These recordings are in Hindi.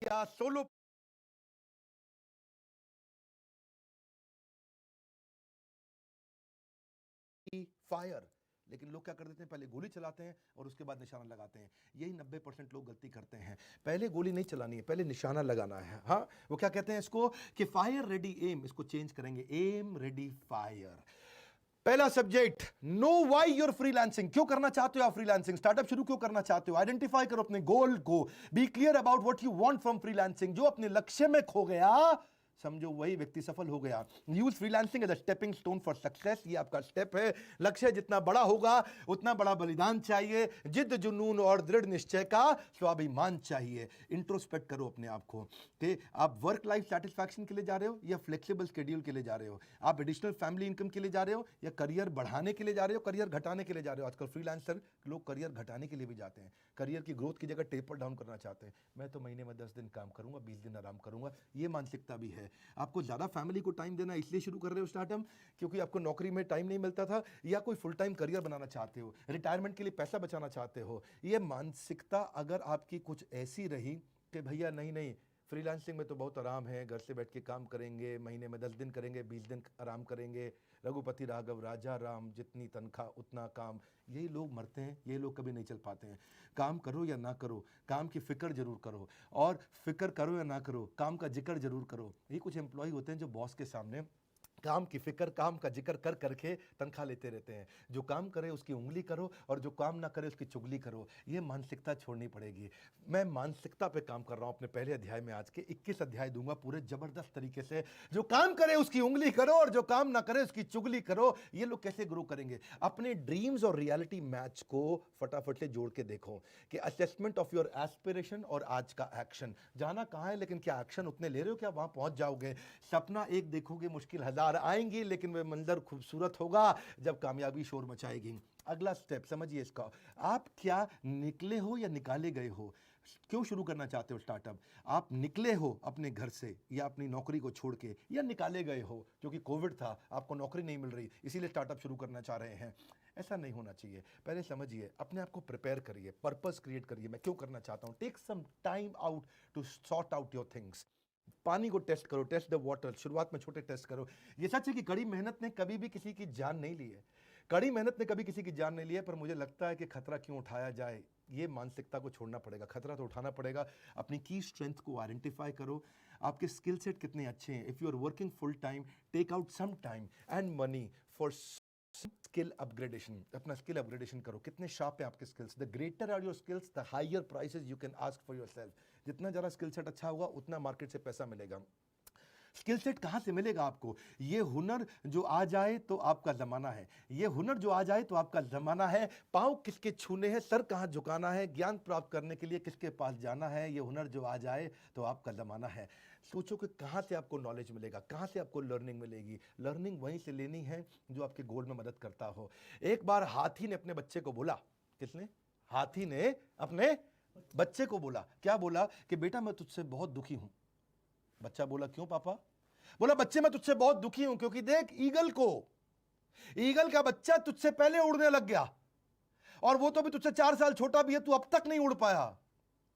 क्या सोलो फायर। लेकिन लोग क्या कर देते हैं, पहले गोली चलाते हैं और उसके बाद निशाना लगाते हैं। यही 90% लोग गलती करते हैं। पहले गोली नहीं चलानी है, पहले निशाना लगाना है। हाँ, वो क्या कहते हैं इसको कि फायर रेडी एम, इसको चेंज करेंगे, एम रेडी फायर। पहला subject, know why you're freelancing. क्यों करना चाहते हो आप फ्रीलांसिंग? स्टार्टअप शुरू क्यों करना चाहते हो? आइडेंटिफाई करो अपने गोल को। Be clear about what you want from freelancing. जो अपने लक्ष्य में खो गया, समझो वही व्यक्ति सफल हो गया। Use freelancing as a stepping stone for success. ये आपका स्टेप है। लक्ष्य जितना बड़ा होगा उतना बड़ा बलिदान चाहिए, जिद जुनून और दृढ़ निश्चय का स्वाभिमान चाहिए। इंट्रोस्पेक्ट करो अपने आप को कि आप वर्क लाइफ सेटिस्फैक्शन के लिए जा रहे हो या फ्लेक्सिबल शेड्यूल के लिए जा रहे हो। आप एडिशनल फैमिली इनकम के लिए जा रहे हो या करियर बढ़ाने के लिए जा रहे हो, करियर घटाने के लिए जा रहे हो। आजकल फ्रीलांसर लोग करियर घटाने के लिए भी जाते हैं, करियर की ग्रोथ की जगह टेपर डाउन करना चाहते हैं। मैं तो महीने में 10 दिन काम करूंगा, 20 दिन आराम करूंगा। ये मानसिकता भी है। आपको ज्यादा फैमिली को टाइम देना इसलिए शुरू कर रहे हो स्टार्टअप क्योंकि आपको नौकरी में टाइम नहीं मिलता था, या कोई फुल टाइम करियर बनाना चाहते हो, रिटायरमेंट के लिए पैसा बचाना चाहते हो। ये मानसिकता अगर आपकी कुछ ऐसी रही कि भैया नहीं नहीं, फ्रीलांसिंग में तो बहुत आराम है, घर से बैठ के काम करेंगे, महीने में 10 दिन करेंगे, 20 दिन आराम करेंगे, रघुपति राघव राजा राम, जितनी तनख्वाह उतना काम। यही लोग मरते हैं, ये लोग कभी नहीं चल पाते हैं। काम करो या ना करो, काम की फिक्र जरूर करो, और फिक्र करो या ना करो, काम का जिक्र जरूर करो। ये कुछ एम्प्लॉय होते हैं जो बॉस के सामने काम की फिक्र, काम का जिक्र कर करके तनख्वाह लेते रहते हैं। जो काम करे उसकी उंगली करो और जो काम ना करे उसकी चुगली करो। ये मानसिकता छोड़नी पड़ेगी। मैं मानसिकता पे काम कर रहा हूं अपने पहले अध्याय में। आज के 21 अध्याय दूंगा पूरे जबरदस्त तरीके से। जो काम करे उसकी उंगली करो और जो काम ना करे उसकी चुगली करो। ये लोग कैसे ग्रो करेंगे? अपने ड्रीम्स और रियलिटी मैच को फटाफट से जोड़ के देखो कि असेसमेंट ऑफ योर एस्पिरेशन और आज का एक्शन। जाना कहां है, लेकिन क्या एक्शन उतने ले रहे हो? क्या वहां पहुंच जाओगे? सपना एक देखोगे, मुश्किल हजार आएंगी, लेकिन वह मंजर खूबसूरत होगा जब कामयाबी शोर मचाएगी। अगला स्टेप समझिए इसका। आप क्या निकले हो या निकाले गए हो? क्यों शुरू करना चाहते हो स्टार्टअप? आप निकले हो अपने घर से या अपनी नौकरी को छोड़ के, या निकाले गए हो क्योंकि कोविड था, आपको नौकरी नहीं मिल रही, इसीलिए स्टार्टअप शुरू करना चाह रहे हैं? ऐसा नहीं होना चाहिए। पहले समझिए, अपने आप को प्रिपेयर करिए, पर्पस क्रिएट करिए। मैं क्यों करना चाहता हूं? Take some time out to sort out your things. पानी को टेस्ट करो, टेस्ट द वाटर। शुरुआत में छोटे टेस्ट करो। ये सच है कि कड़ी मेहनत ने कभी भी किसी की जान नहीं ली है, कड़ी मेहनत ने कभी किसी की जान नहीं ली है, पर मुझे लगता है कि खतरा क्यों उठाया जाए। ये मानसिकता को छोड़ना पड़ेगा, खतरा तो उठाना पड़ेगा। अपनी की स्ट्रेंथ को आइडेंटिफाई करो। आपके स्किल सेट कितने अच्छे हैं। If you are working full time, take out some time and money for skill upgradation. अपना स्किल अपग्रेडेशन करो। कितने शार्प है आपके skills? The greater are your skills, the higher prices you can ask for yourself. जितना ज़्यादा स्किल सेट अच्छा होगा उतना मार्केट से पैसा मिलेगा। स्किल सेट कहां से मिलेगा आपको? ये हुनर जो आ जाए तो आपका जमाना है, ये हुनर जो आ जाए तो आपका जमाना है। पांव किसके छूने हैं, सर कहां झुकाना है, ज्ञान प्राप्त करने के लिए किसके पास जाना है, ये हुनर जो आ जाए तो आपका जमाना है। सोचो कि कहां से आपको नॉलेज मिलेगा, कहां से आपको लर्निंग मिलेगी। लर्निंग वहीं से लेनी है जो आपके गोल में मदद करता हो। एक बार हाथी ने अपने बच्चे को बोला, किसने? हाथी ने अपने बच्चे को बोला। क्या बोला? कि बेटा मैं तुझसे बहुत दुखी हूं। बच्चा बोला क्यों पापा? बोला बच्चे मैं तुझसे बहुत दुखी हूं क्योंकि देख ईगल का बच्चा तुझसे पहले उड़ने लग गया, और वो तो भी तुझसे 4 साल छोटा भी है, तू अब तक नहीं उड़ पाया।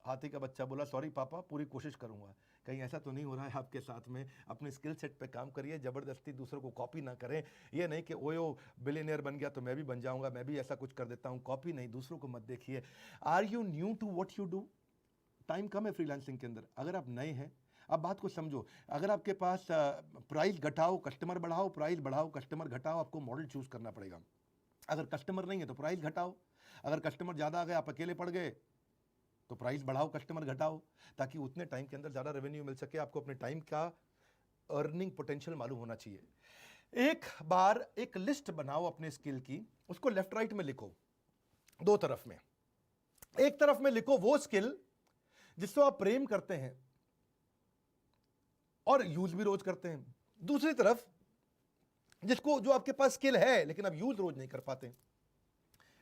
हाथी का बच्चा बोला सॉरी पापा, पूरी कोशिश करूंगा। कहीं ऐसा तो नहीं हो रहा है आपके साथ में? अपने स्किल सेट पे काम करिए, जबरदस्ती दूसरों को कॉपी ना करें। ये नहीं कि ओयो बिलियनियर बन गया तो मैं भी बन जाऊंगा, मैं भी ऐसा कुछ कर देता हूं। कॉपी नहीं, दूसरों को मत देखिए। Are you new to what you do? Time कम है फ्रीलांसिंग के अंदर। अगर आप नए हैं, अब बात को समझो। अगर आपके पास प्राइस घटाओ कस्टमर बढ़ाओ, प्राइस बढ़ाओ कस्टमर घटाओ, आपको मॉडल चूज करना पड़ेगा। अगर कस्टमर नहीं है तो प्राइस घटाओ, अगर कस्टमर ज्यादा आ गए, आप अकेले पड़ गए, तो प्राइस बढ़ाओ कस्टमर घटाओ, ताकि उतने टाइम के अंदर ज्यादा रेवेन्यू मिल सके। आपको अपने टाइम का अर्निंग पोटेंशियल मालूम होना चाहिए। एक बार एक लिस्ट बनाओ अपने स्किल की, उसको लेफ्ट राइट में लिखो, दो तरफ में। एक तरफ में लिखो वो स्किल जिसको आप प्रेम करते हैं और यूज भी रोज करते हैं। दूसरी तरफ जो आपके पास स्किल है लेकिन आप यूज रोज नहीं कर पाते।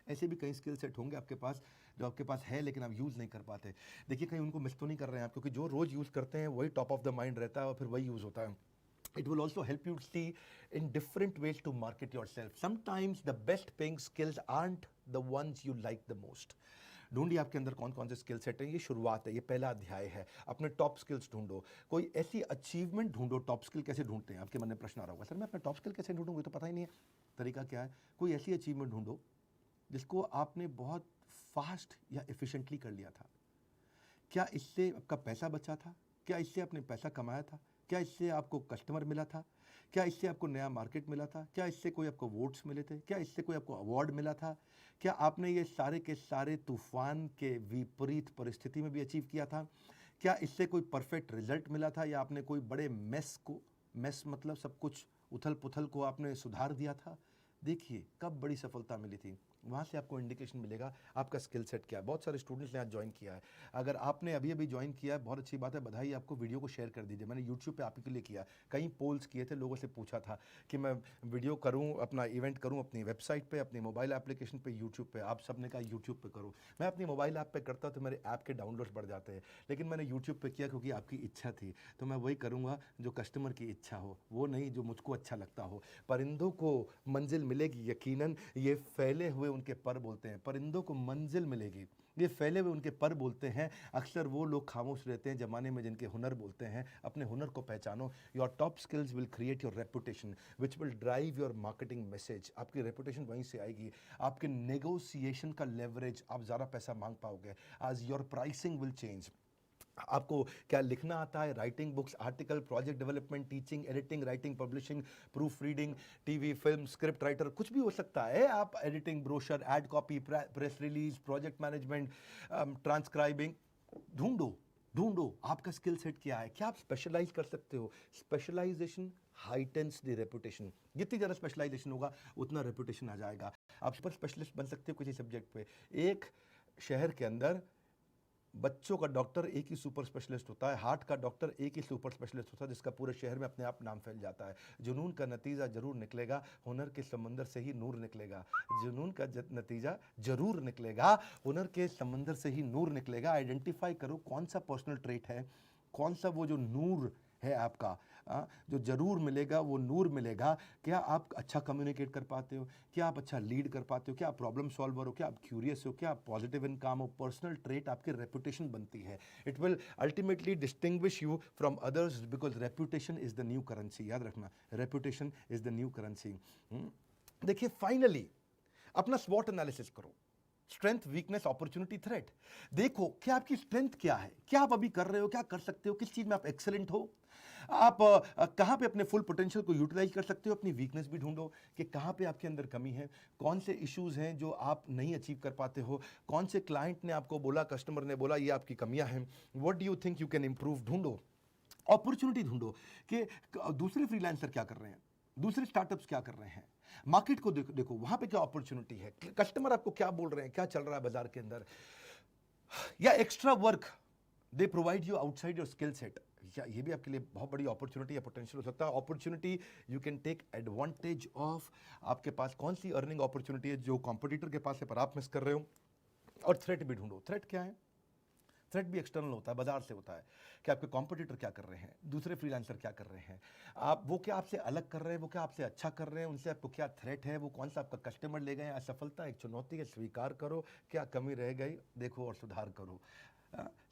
ऐसे भी कई स्किल सेट होंगे आपके पास जो आपके पास है लेकिन आप यूज नहीं कर पाते। देखिए कहीं उनको मिस तो नहीं कर रहे हैं आप, क्योंकि जो रोज यूज करते हैं वही टॉप ऑफ द माइंड रहता है और फिर वही यूज होता है। It will also help you see in different ways to market yourself. Sometimes the best paying skills aren't the ones you like the most. ढूंढिए आपके अंदर कौन कौन से स्किल सेट हैं। ये शुरुआत है, ये पहला अध्याय है। अपने टॉप स्किल्स ढूंढो, कोई ऐसी अचीवमेंट ढूंढो। टॉप स्किल कैसे ढूंढते हैं, आपके मन में प्रश्न आ रहा होगा, सर मैं अपने टॉप स्किल कैसे ढूंढूंगी, तो पता ही नहीं है। तरीका क्या है, कोई ऐसी अचीवमेंट ढूंढो जिसको आपने बहुत फास्ट या एफिशिएंटली कर लिया था। क्या इससे आपका पैसा बचा था, क्या इससे आपने पैसा कमाया था, क्या इससे आपको कस्टमर मिला था, क्या इससे आपको नया मार्केट मिला था, क्या इससे कोई आपको वोट्स मिले थे, क्या इससे कोई आपको अवार्ड मिला था, क्या आपने ये सारे के सारे तूफान के विपरीत परिस्थिति में भी अचीव किया था, क्या इससे कोई परफेक्ट रिजल्ट मिला था, या आपने कोई बड़े मेस मतलब सब कुछ उथल पुथल को आपने सुधार दिया था। देखिए कब बड़ी सफलता मिली थी, वहाँ से आपको इंडिकेशन मिलेगा आपका स्किल सेट क्या है। बहुत सारे स्टूडेंट्स ने आज ज्वाइन किया है। अगर आपने अभी अभी ज्वाइन किया है, बहुत अच्छी बात है, बधाई आपको। वीडियो को शेयर कर दीजिए। मैंने यूट्यूब पे आप ही के लिए किया, कई पोल्स किए थे, लोगों से पूछा था कि मैं वीडियो करूँ, अपना इवेंट करूँ अपनी वेबसाइट पर, अपनी मोबाइल एप्लीकेशन पर, यूट्यूब पर। आप सब ने कहा यूट्यूब पर करो। मैं अपनी मोबाइल ऐप पर करता तो मेरे ऐप के डाउनलोड्स बढ़ जाते हैं, लेकिन मैंने यूट्यूब पर किया क्योंकि आपकी इच्छा थी। तो मैं वही करूँगा जो कस्टमर की इच्छा हो, वो नहीं जो मुझको अच्छा लगता हो। परिंदों को मंजिल मिलेगी यकीनन, ये फैले हुए उनके पर बोलते हैं। परिंदों को मंजिल मिलेगी, ये फैले हुए उनके पर बोलते हैं। अक्सर वो लोग खामोश रहते हैं जमाने में जिनके हुनर बोलते हैं। अपने हुनर को पहचानो। Your top skills will create your reputation which will drive your marketing message. आपकी रेपुटेशन वहीं से आएगी। आपके नेगोशिएशन का लेवरेज, आप ज़्यादा पैसा मांग पाओगे। आज योर प्राइसिंग विल चेंज। आपको क्या लिखना आता है, writing books, article, project development, teaching, editing, writing, publishing, proof reading, TV, film, script writer, कुछ भी हो सकता है। आप editing, brochure, ad copy, press release, project management, transcribing, ढूंढो ढूंढो आपका स्किल सेट क्या है, क्या आप स्पेशलाइज कर सकते हो। Specialisation heightens the reputation. जितनी ज़्यादा स्पेशलाइजेशन होगा उतना रेपुटेशन आ जाएगा। आप सुपर स्पेशलिस्ट बन सकते हो किसी सब्जेक्ट पे। एक शहर के अंदर बच्चों का डॉक्टर एक ही सुपर स्पेशलिस्ट होता है, हार्ट का डॉक्टर एक ही सुपर स्पेशलिस्ट होता है, जिसका पूरे शहर में अपने आप नाम फैल जाता है। जुनून का नतीजा जरूर निकलेगा, हुनर के समंदर से ही नूर निकलेगा। जुनून का नतीजा जरूर निकलेगा, हुनर के समंदर से ही नूर निकलेगा। आइडेंटिफाई करो कौन सा पर्सनल ट्रेट है, कौन सा वो जो नूर है आपका, जो जरूर मिलेगा, वो नूर मिलेगा। क्या आप अच्छा कम्युनिकेट कर पाते हो, क्या आप अच्छा लीड कर पाते हो, क्या आप प्रॉब्लम सॉल्वर हो, क्या आप क्यूरियस हो, क्या आप पॉजिटिव इन काम हो। पर्सनल ट्रेट आपकी रेपुटेशन बनती है। It will ultimately distinguish you from others because reputation is the new currency. याद रखना, reputation is the new currency. देखिए फाइनली अपना स्वॉट एनालिसिस करो। Strength, weakness, opportunity, threat. देखो क्या आपकी स्ट्रेंथ क्या है, क्या आप अभी कर रहे हो, क्या कर सकते हो, किस चीज में आप एक्सेलेंट हो, आप कहां पे अपने फुल पोटेंशियल को यूटिलाइज कर सकते हो। अपनी वीकनेस भी ढूंढो कि कहां पे आपके अंदर कमी है, कौन से इश्यूज हैं जो आप नहीं अचीव कर पाते हो, कौन से क्लाइंट ने आपको बोला, कस्टमर ने बोला ये आपकी कमियां हैं, what do you think you can improve. ढूंढो अपॉर्चुनिटी, ढूंढो कि दूसरे फ्रीलांसर क्या कर रहे हैं, दूसरे स्टार्टअप्स क्या कर रहे हैं, मार्केट को देखो, देखो वहां पे क्या अपॉर्चुनिटी है, कस्टमर आपको क्या बोल रहे हैं, क्या चल रहा है बाजार के अंदर, या extra work they provide you outside your skill set. या ये भी आपके लिए बहुत बड़ी अपॉर्चुनिटी या पोटेंशियल हो सकता है। Opportunity you can take advantage of. आपके पास कौन सी अर्निंग अपॉर्चुनिटी है जो कॉम्पिटिटर के पास है पर आप मिस कर रहे हो। और थ्रेट भी ढूंढो। थ्रेट क्या है, थ्रेट भी एक्सटर्नल होता है, बाजार से होता है कि आपके कॉम्पिटिटर क्या कर रहे हैं, दूसरे फ्रीलांसर क्या कर रहे हैं, आप वो क्या आपसे अलग कर रहे हैं, वो क्या आपसे अच्छा कर रहे हैं, उनसे आपको क्या थ्रेट है, वो कौन सा आपका कस्टमर ले गए। असफलता एक चुनौती है, स्वीकार करो क्या कमी रह गई, देखो और सुधार करो।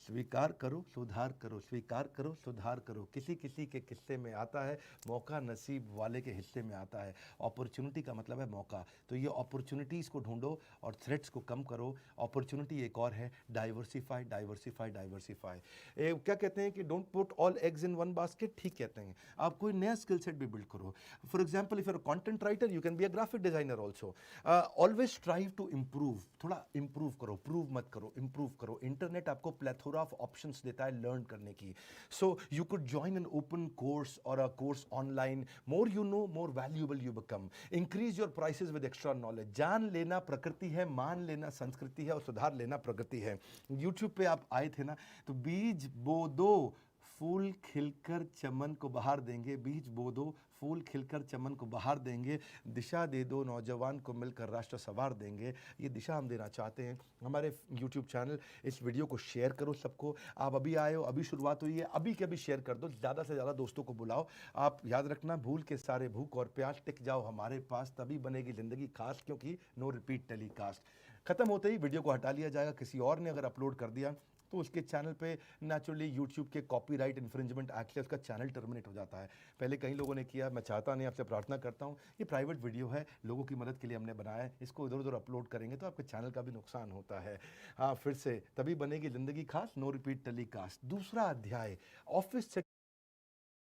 स्वीकार करो, सुधार करो, स्वीकार करो, सुधार करो। किसी किसी के किस्से में आता है, मौका नसीब वाले के हिस्से में आता है। अपॉर्चुनिटी का मतलब है मौका। तो ये अपॉर्चुनिटीज़ को ढूंढो और थ्रेट्स को कम करो। अपॉर्चुनिटी एक और है, डाइवर्सिफाई, डाइवर्सिफाई, डाइवर्सिफाई। क्या कहते हैं कि don't put all eggs in one basket, ठीक कहते हैं। आप कोई नया स्किल सेट भी बिल्ड करो। For example, if you're content writer you can be a graphic designer also. Always strive to improve. थोड़ा इम्प्रूव करो, प्रूव मत करो, इम्प्रूव करो। इंटरनेट आपको प्लेथोरा ऑफ ऑप्शंस देता है लर्न करने की। So you could join an open course और a course online. More you know, more valuable you become. Increase your prices with extra knowledge. जान लेना प्रकृति है, मान लेना संस्कृति है और सुधार लेना प्रगति है। यूट्यूब पे आप आए थे ना, तो बीज बो दो, फूल खिलकर चमन को बहार देंगे। बीज बो दो, फूल खिलकर चमन को बहार देंगे। दिशा दे दो, नौजवान को मिलकर राष्ट्र सवार देंगे। ये दिशा हम देना चाहते हैं। हमारे यूट्यूब चैनल, इस वीडियो को शेयर करो सबको। आप अभी आए हो, अभी शुरुआत हुई है, अभी के अभी शेयर कर दो, ज़्यादा से ज़्यादा दोस्तों को बुलाओ। आप याद रखना, भूल के सारे भूख और प्यास, टिक जाओ हमारे पास, तभी बनेगी ज़िंदगी खास, क्योंकि नो रिपीट टेलीकास्ट। ख़त्म होते ही वीडियो को हटा लिया जाएगा। किसी और ने अगर अपलोड कर दिया तो उसके चैनल पे नेचुरली यूट्यूब के कॉपीराइट इन्फ्रिंजमेंट एक्ट से उसका चैनल टर्मिनेट हो जाता है। पहले कई लोगों ने किया, मैं चाहता नहीं, आपसे प्रार्थना करता हूँ, ये प्राइवेट वीडियो है, लोगों की मदद के लिए हमने बनाया है, इसको इधर उधर अपलोड करेंगे तो आपके चैनल का भी नुकसान होता है। हाँ, फिर से तभी बनेगी ज़िंदगी खास, नो रिपीट टेलीकास्ट। दूसरा अध्याय, ऑफिस से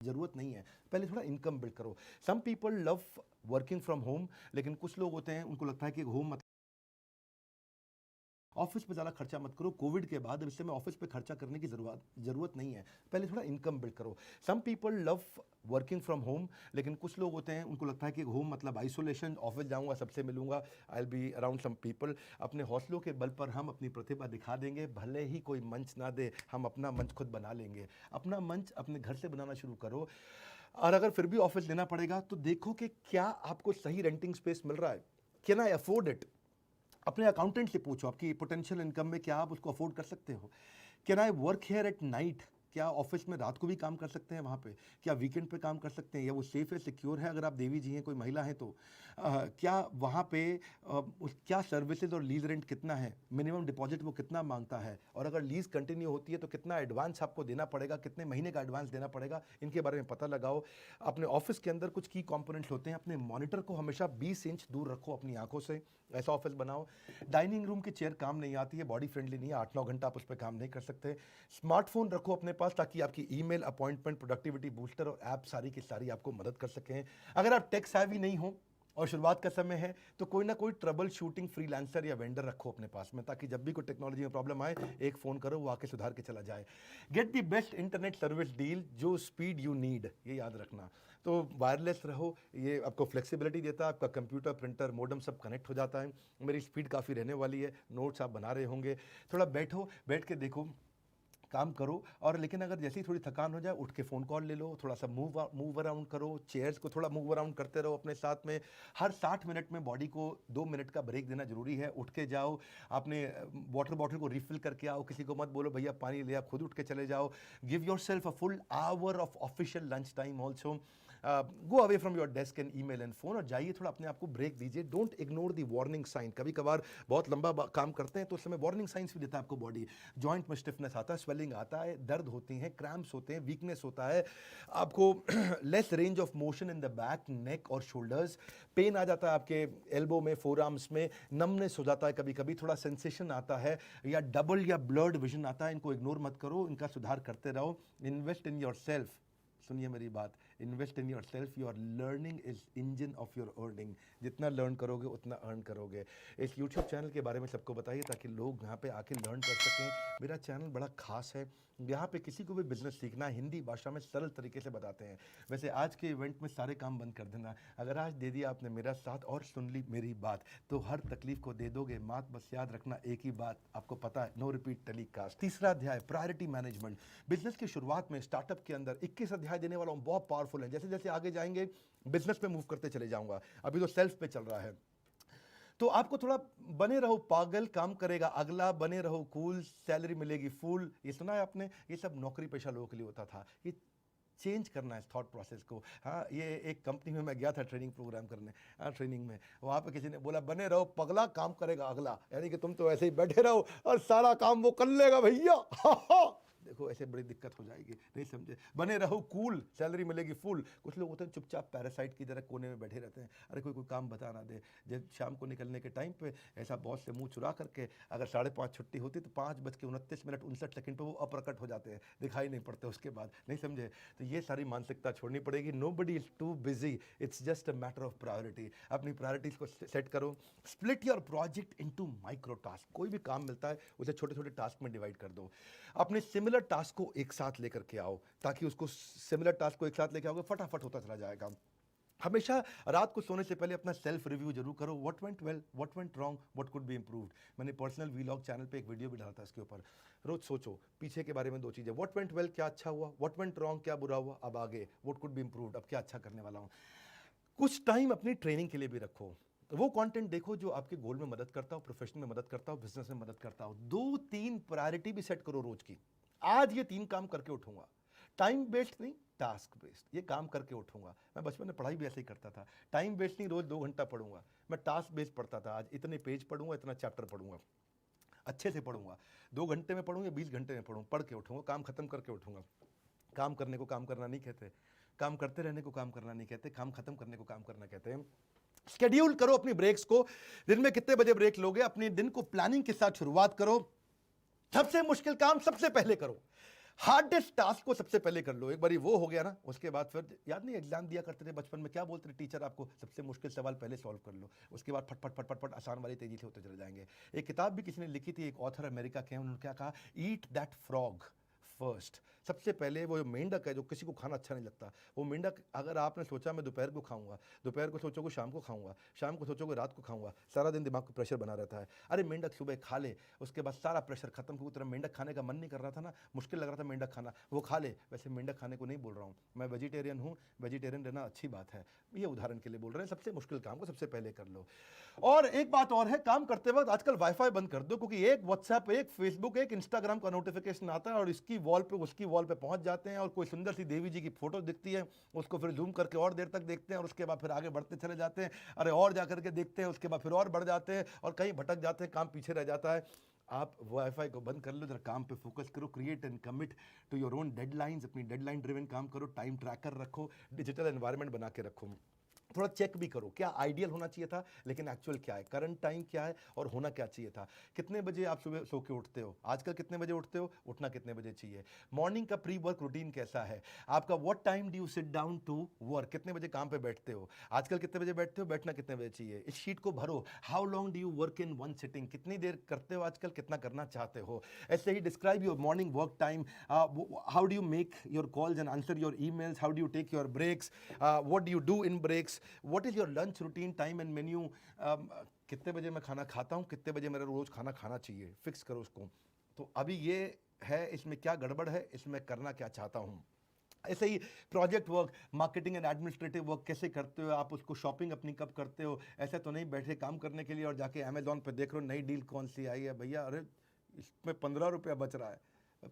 जरूरत नहीं है, पहले थोड़ा इनकम बिल्ड करो। Some people love working from home, लेकिन कुछ लोग होते हैं उनको लगता है कि होम मतलब ऑफिस पे ज़्यादा खर्चा मत करो। कोविड के बाद अब इस समय ऑफिस पे खर्चा करने की ज़रूरत नहीं है, पहले थोड़ा इनकम बिल्ड करो। Some people love working from home, लेकिन कुछ लोग होते हैं उनको लगता है कि होम मतलब आइसोलेशन, ऑफिस जाऊंगा सबसे मिलूंगा, I will be around some people. अपने हौसलों के बल पर हम अपनी प्रतिभा दिखा देंगे, भले ही कोई मंच ना दे, हम अपना मंच खुद बना लेंगे। अपना मंच अपने घर से बनाना शुरू करो। और अगर फिर भी ऑफिस लेना पड़ेगा तो देखो कि क्या आपको सही रेंटिंग स्पेस मिल रहा है, कैन आई अफोर्ड इट। अपने अकाउंटेंट से पूछो आपकी पोटेंशियल इनकम में क्या आप उसको अफोर्ड कर सकते हो। Can I work here at night, क्या ऑफिस में रात को भी काम कर सकते हैं वहाँ पे, क्या वीकेंड पे काम कर सकते हैं, या वो सेफ है, सिक्योर है, अगर आप देवी जी हैं, कोई महिला हैं तो क्या वहाँ पे क्या सर्विसेज और लीज रेंट कितना है, मिनिमम डिपॉजिट वो कितना मांगता है, और अगर लीज कंटिन्यू होती है तो कितना एडवांस आपको देना पड़ेगा, कितने महीने का एडवांस देना पड़ेगा, इनके बारे में पता लगाओ। अपने ऑफिस के अंदर कुछ की कंपोनेंट्स होते हैं, अपने मॉनिटर को हमेशा 20 इंच दूर रखो अपनी आंखों से, ऐसा ऑफिस बनाओ। डाइनिंग रूम की चेयर काम नहीं आती है, बॉडी फ्रेंडली नहीं है, 8-9 घंटा आप उस पर काम नहीं कर सकते। स्मार्टफोन रखो अपने पास ताकि आपकी ईमेल, अपॉइंटमेंट, प्रोडक्टिविटी बूस्टर और ऐप सारी की सारी आपको मदद कर सकें। अगर आप टेक सेवी नहीं हो और शुरुआत का समय है तो कोई ना कोई ट्रबल शूटिंग फ्रीलांसर या वेंडर रखो अपने पास में, ताकि जब भी कोई टेक्नोलॉजी में प्रॉब्लम आए, एक फ़ोन करो, वो आके सुधार के चला जाए। Get the best internet service deal, जो स्पीड यू नीड, ये याद रखना। तो वायरलेस रहो, ये आपको फ्लेक्सिबिलिटी देता है, आपका कंप्यूटर, प्रिंटर, मॉडेम सब कनेक्ट हो जाता है। मेरी स्पीड काफ़ी रहने वाली है, नोट्स आप बना रहे होंगे, थोड़ा बैठ के देखो, काम करो। और लेकिन अगर जैसे ही थोड़ी थकान हो जाए, उठ के फ़ोन कॉल ले लो, थोड़ा सा मूव अराउंड करो, चेयर्स को थोड़ा मूव अराउंड करते रहो अपने साथ में। हर 60 मिनट में बॉडी को 2 मिनट का ब्रेक देना जरूरी है। उठ के जाओ, अपने वाटर बॉटल को रिफिल करके आओ, किसी को मत बोलो भैया पानी ले, आप खुद उठ के चले जाओ। Give yourself a full hour of official lunch time also. Go away from your desk and email and phone, और जाइए थोड़ा अपने आप को ब्रेक दीजिए। Don't ignore the warning sign. कभी कभार बहुत लंबा काम करते हैं तो उस समय वार्निंग साइंस भी देता है आपको बॉडी। जॉइंट में स्टिफनेस आता है, स्वेलिंग आता है, दर्द होती हैं, क्रैम्प्स होते हैं, वीकनेस होता है आपको, less range of motion in the back, neck और शोल्डर्स, पेन आ जाता है आपके एल्बो में, फोर आर्म्स में, नमनेस हो जाता है, कभी कभी थोड़ा सेंसेशन आता है, या डबल या ब्लर्ड विजन आता है। इनको इग्नोर मत करो, इनका सुधार करते रहो। इन्वेस्ट इन योर सेल्फ, सुनिए मेरी बात, invest in your self, your learning is engine of your earning. जितना लर्न करोगे उतना अर्न करोगे। इस यूट्यूब चैनल के बारे में सबको बताइए ताकि लोग यहाँ पे आके लर्न कर सकें। मेरा चैनल बड़ा खास है, यहाँ पे किसी को भी बिजनेस सीखना है, हिंदी भाषा में सरल तरीके से बताते हैं। वैसे आज के इवेंट में सारे काम बंद कर देना, अगर आज दे दिया आपने मेरा साथ और सुन ली मेरी बात, तो हर तकलीफ को दे दोगे मात। बस याद रखना एक ही बात, आपको पता है, नो रिपीट टेलीकास्ट। तीसरा अध्याय, प्रायोरिटी मैनेजमेंट। बिजनेस की शुरुआत में, स्टार्टअप के अंदर 21 अध्याय देने वाला हूँ, बहुत पावरफुल है। जैसे जैसे आगे जाएंगे बिजनेस में मूव करते चले जाऊंगा, अभी तो सेल्फ पे चल रहा है। तो आपको थोड़ा बने रहो पागल, काम करेगा अगला, बने रहो कूल, सैलरी मिलेगी फुल। ये सुना है आपने, ये सब नौकरी पेशा लोगों के लिए होता था। ये चेंज करना है थॉट प्रोसेस को। हाँ, ये एक कंपनी में मैं गया था ट्रेनिंग प्रोग्राम करने, ट्रेनिंग में वहाँ पे किसी ने बोला बने रहो पगला, काम करेगा अगला, यानी कि तुम तो ऐसे ही बैठे रहो और सारा काम वो कर लेगा भैया। देखो ऐसे बड़ी दिक्कत हो जाएगी, नहीं समझे। बने रहो कूल, सैलरी मिलेगी फुल। कुछ लोग होते हैं चुपचाप पैरासाइट की तरह कोने में बैठे रहते हैं, अरे कोई काम बता ना दे। जब शाम को निकलने के टाइम पे ऐसा बॉस से मुंह चुरा करके, अगर 5:30 छुट्टी होती तो 5:29:59 पे वो अप्रकट हो जाते हैं, दिखाई नहीं पड़ते उसके बाद, नहीं समझे। तो ये सारी मानसिकता छोड़नी पड़ेगी। Nobody is too busy, it's just a matter of priority. अपनी प्रायोरिटीज को सेट करो। Split your project into micro task. कोई भी काम मिलता है उसे छोटे छोटे टास्क में डिवाइड कर दो। अपने सिमिलर टास्क को एक साथ लेकर के आओ, ताकि उसको सिमिलर टास्क को एक साथ लेकर आओगे फटाफट होता चला जाएगा। हमेशा रात को सोने से पहले अपना सेल्फ रिव्यू जरूर करो। What went well, what went wrong, what could be improved. मैंने पर्सनल वीलॉग चैनल पे एक वीडियो भी डाला था इसके ऊपर। रोज सोचो पीछे के बारे में 2 चीजें, व्हाट वेंट वेल क्या अच्छा हुआ, व्हाट वेंट रॉन्ग क्या बुरा हुआ, अब आगे व्हाट कुड बी इंप्रूव्ड, अब क्या अच्छा करने वाला हूँ। कुछ टाइम अपनी ट्रेनिंग के लिए भी रखो। वो कंटेंट देखो जो आपके गोल में मदद करता हो, प्रोफेशन में मदद करता हो, बिजनेस में मदद करता हो। 2-3 प्रायोरिटी भी सेट करो रोज की। आज ये 3 काम करके उठूंगा। टाइम वेस्ट नहीं, टास्क बेस्ड। ये काम करके उठूंगा। मैं बचपन में पढ़ाई भी ऐसे ही करता था, टाइम वेस्ट नहीं, रोज 2 घंटा पढ़ूंगा। मैं टास्क बेस्ड पढ़ता था, आज इतने पेज पढ़ूंगा, इतना चैप्टर पढ़ूंगा, अच्छे से पढ़ूंगा। 2 घंटे में पढ़ूँ या 20 घंटे में पढ़ूँ, पढ़ के उठूंगा, काम खत्म करके उठूंगा। काम करने को काम करना नहीं कहते, काम करते रहने को काम करना नहीं कहते, काम खत्म करने को काम करना कहते हैं। शेड्यूल करो अपनी ब्रेक्स को, दिन में कितने बजे ब्रेक लोगे, अपने दिन को प्लानिंग के साथ शुरुआत करो। सबसे मुश्किल काम सबसे पहले करो, हार्डेस्ट टास्क को सबसे पहले कर लो। एक बार वो हो गया ना, उसके बाद फिर याद नहीं एग्जाम दिया करते थे बचपन में, क्या बोलते थे टीचर आपको, सबसे मुश्किल सवाल पहले सॉल्व कर लो, उसके बाद फट फट फट फट फट आसान वाली तेजी से होते चले जाएंगे। एक किताब भी किसी ने लिखी थी, एक ऑथर अमेरिका के हैं, उन्होंने क्या कहा, ईट दैट फ्रॉग फर्स्ट। सबसे पहले वो मेंढक है जो किसी को खाना अच्छा नहीं लगता, वो मेंढक, अगर आपने सोचा मैं दोपहर को खाऊंगा, दोपहर को सोचोगे शाम को खाऊंगा, शाम को सोचोगे रात को खाऊंगा, सारा दिन दिमाग को प्रेशर बना रहता है। अरे मेंढक सुबह खा ले, उसके बाद सारा प्रेशर खत्म, क्योंकि तेरा मेंढक खाने का मन नहीं कर रहा था ना, मुश्किल लग रहा था मेंढक खाना, वो खा ले। वैसे मेंढक खाने को नहीं बोल रहा हूँ मैं, वेजिटेरियन हूँ, वेजिटेरियन रहना अच्छी बात है, ये उदाहरण के लिए बोल रहे हैं। सबसे मुश्किल काम को सबसे पहले कर लो। और एक बात और है, काम करते वक्त आजकल वाईफाई बंद कर दो, क्योंकि एक व्हाट्सएप, एक फेसबुक, एक इंस्टाग्राम का नोटिफिकेशन आता है और इसकी वॉल पे उसकी वॉल पे पहुंच जाते हैं, और कोई सुंदर सी देवी जी की फोटो दिखती है, उसको फिर जूम करके और देर तक देखते हैं, और उसके बाद फिर आगे बढ़ते चले जाते हैं, अरे और जाकर के देखते हैं, उसके बाद फिर और बढ़ जाते हैं, और कहीं भटक जाते हैं, काम पीछे रह जाता है। आप वाईफाई को बंद कर लो, जरा काम पे फोकस करो, create and commit to your own deadlines, अपनी डेडलाइन ड्रिवन काम करो, टाइम ट्रैकर रखो, डिजिटल एनवायरनमेंट बना के रखो। थोड़ा चेक भी करो, क्या आइडियल होना चाहिए था, लेकिन एक्चुअल क्या है, करंट टाइम क्या है और होना क्या चाहिए था। कितने बजे आप सुबह सो के उठते हो, आजकल कितने बजे उठते हो, उठना कितने बजे चाहिए, मॉर्निंग का प्री वर्क रूटीन कैसा है आपका, what time do you sit down to work, कितने बजे काम पे बैठते हो, आजकल कितने बजे बैठते हो, बैठना कितने बजे चाहिए। इस शीट को भरो, how long do you work in one sitting, कितनी देर करते हो आजकल, कितना करना चाहते हो। ऐसे ही describe your morning work time, how do you make your calls and answer your emails, how do you take your breaks, what do you do in breaks, what is your lunch routine, time and menu, कितने बजे मैं खाना खाता हूँ, कितने बजे मेरा रोज खाना खाना चाहिए, फिक्स करो उसको। तो अभी ये है, इसमें क्या गड़बड़ है, इसमें करना क्या चाहता हूँ। ऐसे ही project work, marketing and administrative work कैसे करते हो आप, उसको शॉपिंग अपनी कब करते हो। ऐसे तो नहीं बैठे काम करने के लिए और जाके अमेजोन पे देख रहे हो नई डील कौन सी आई है, भैया अरे इसमें 15 रुपया बच रहा है,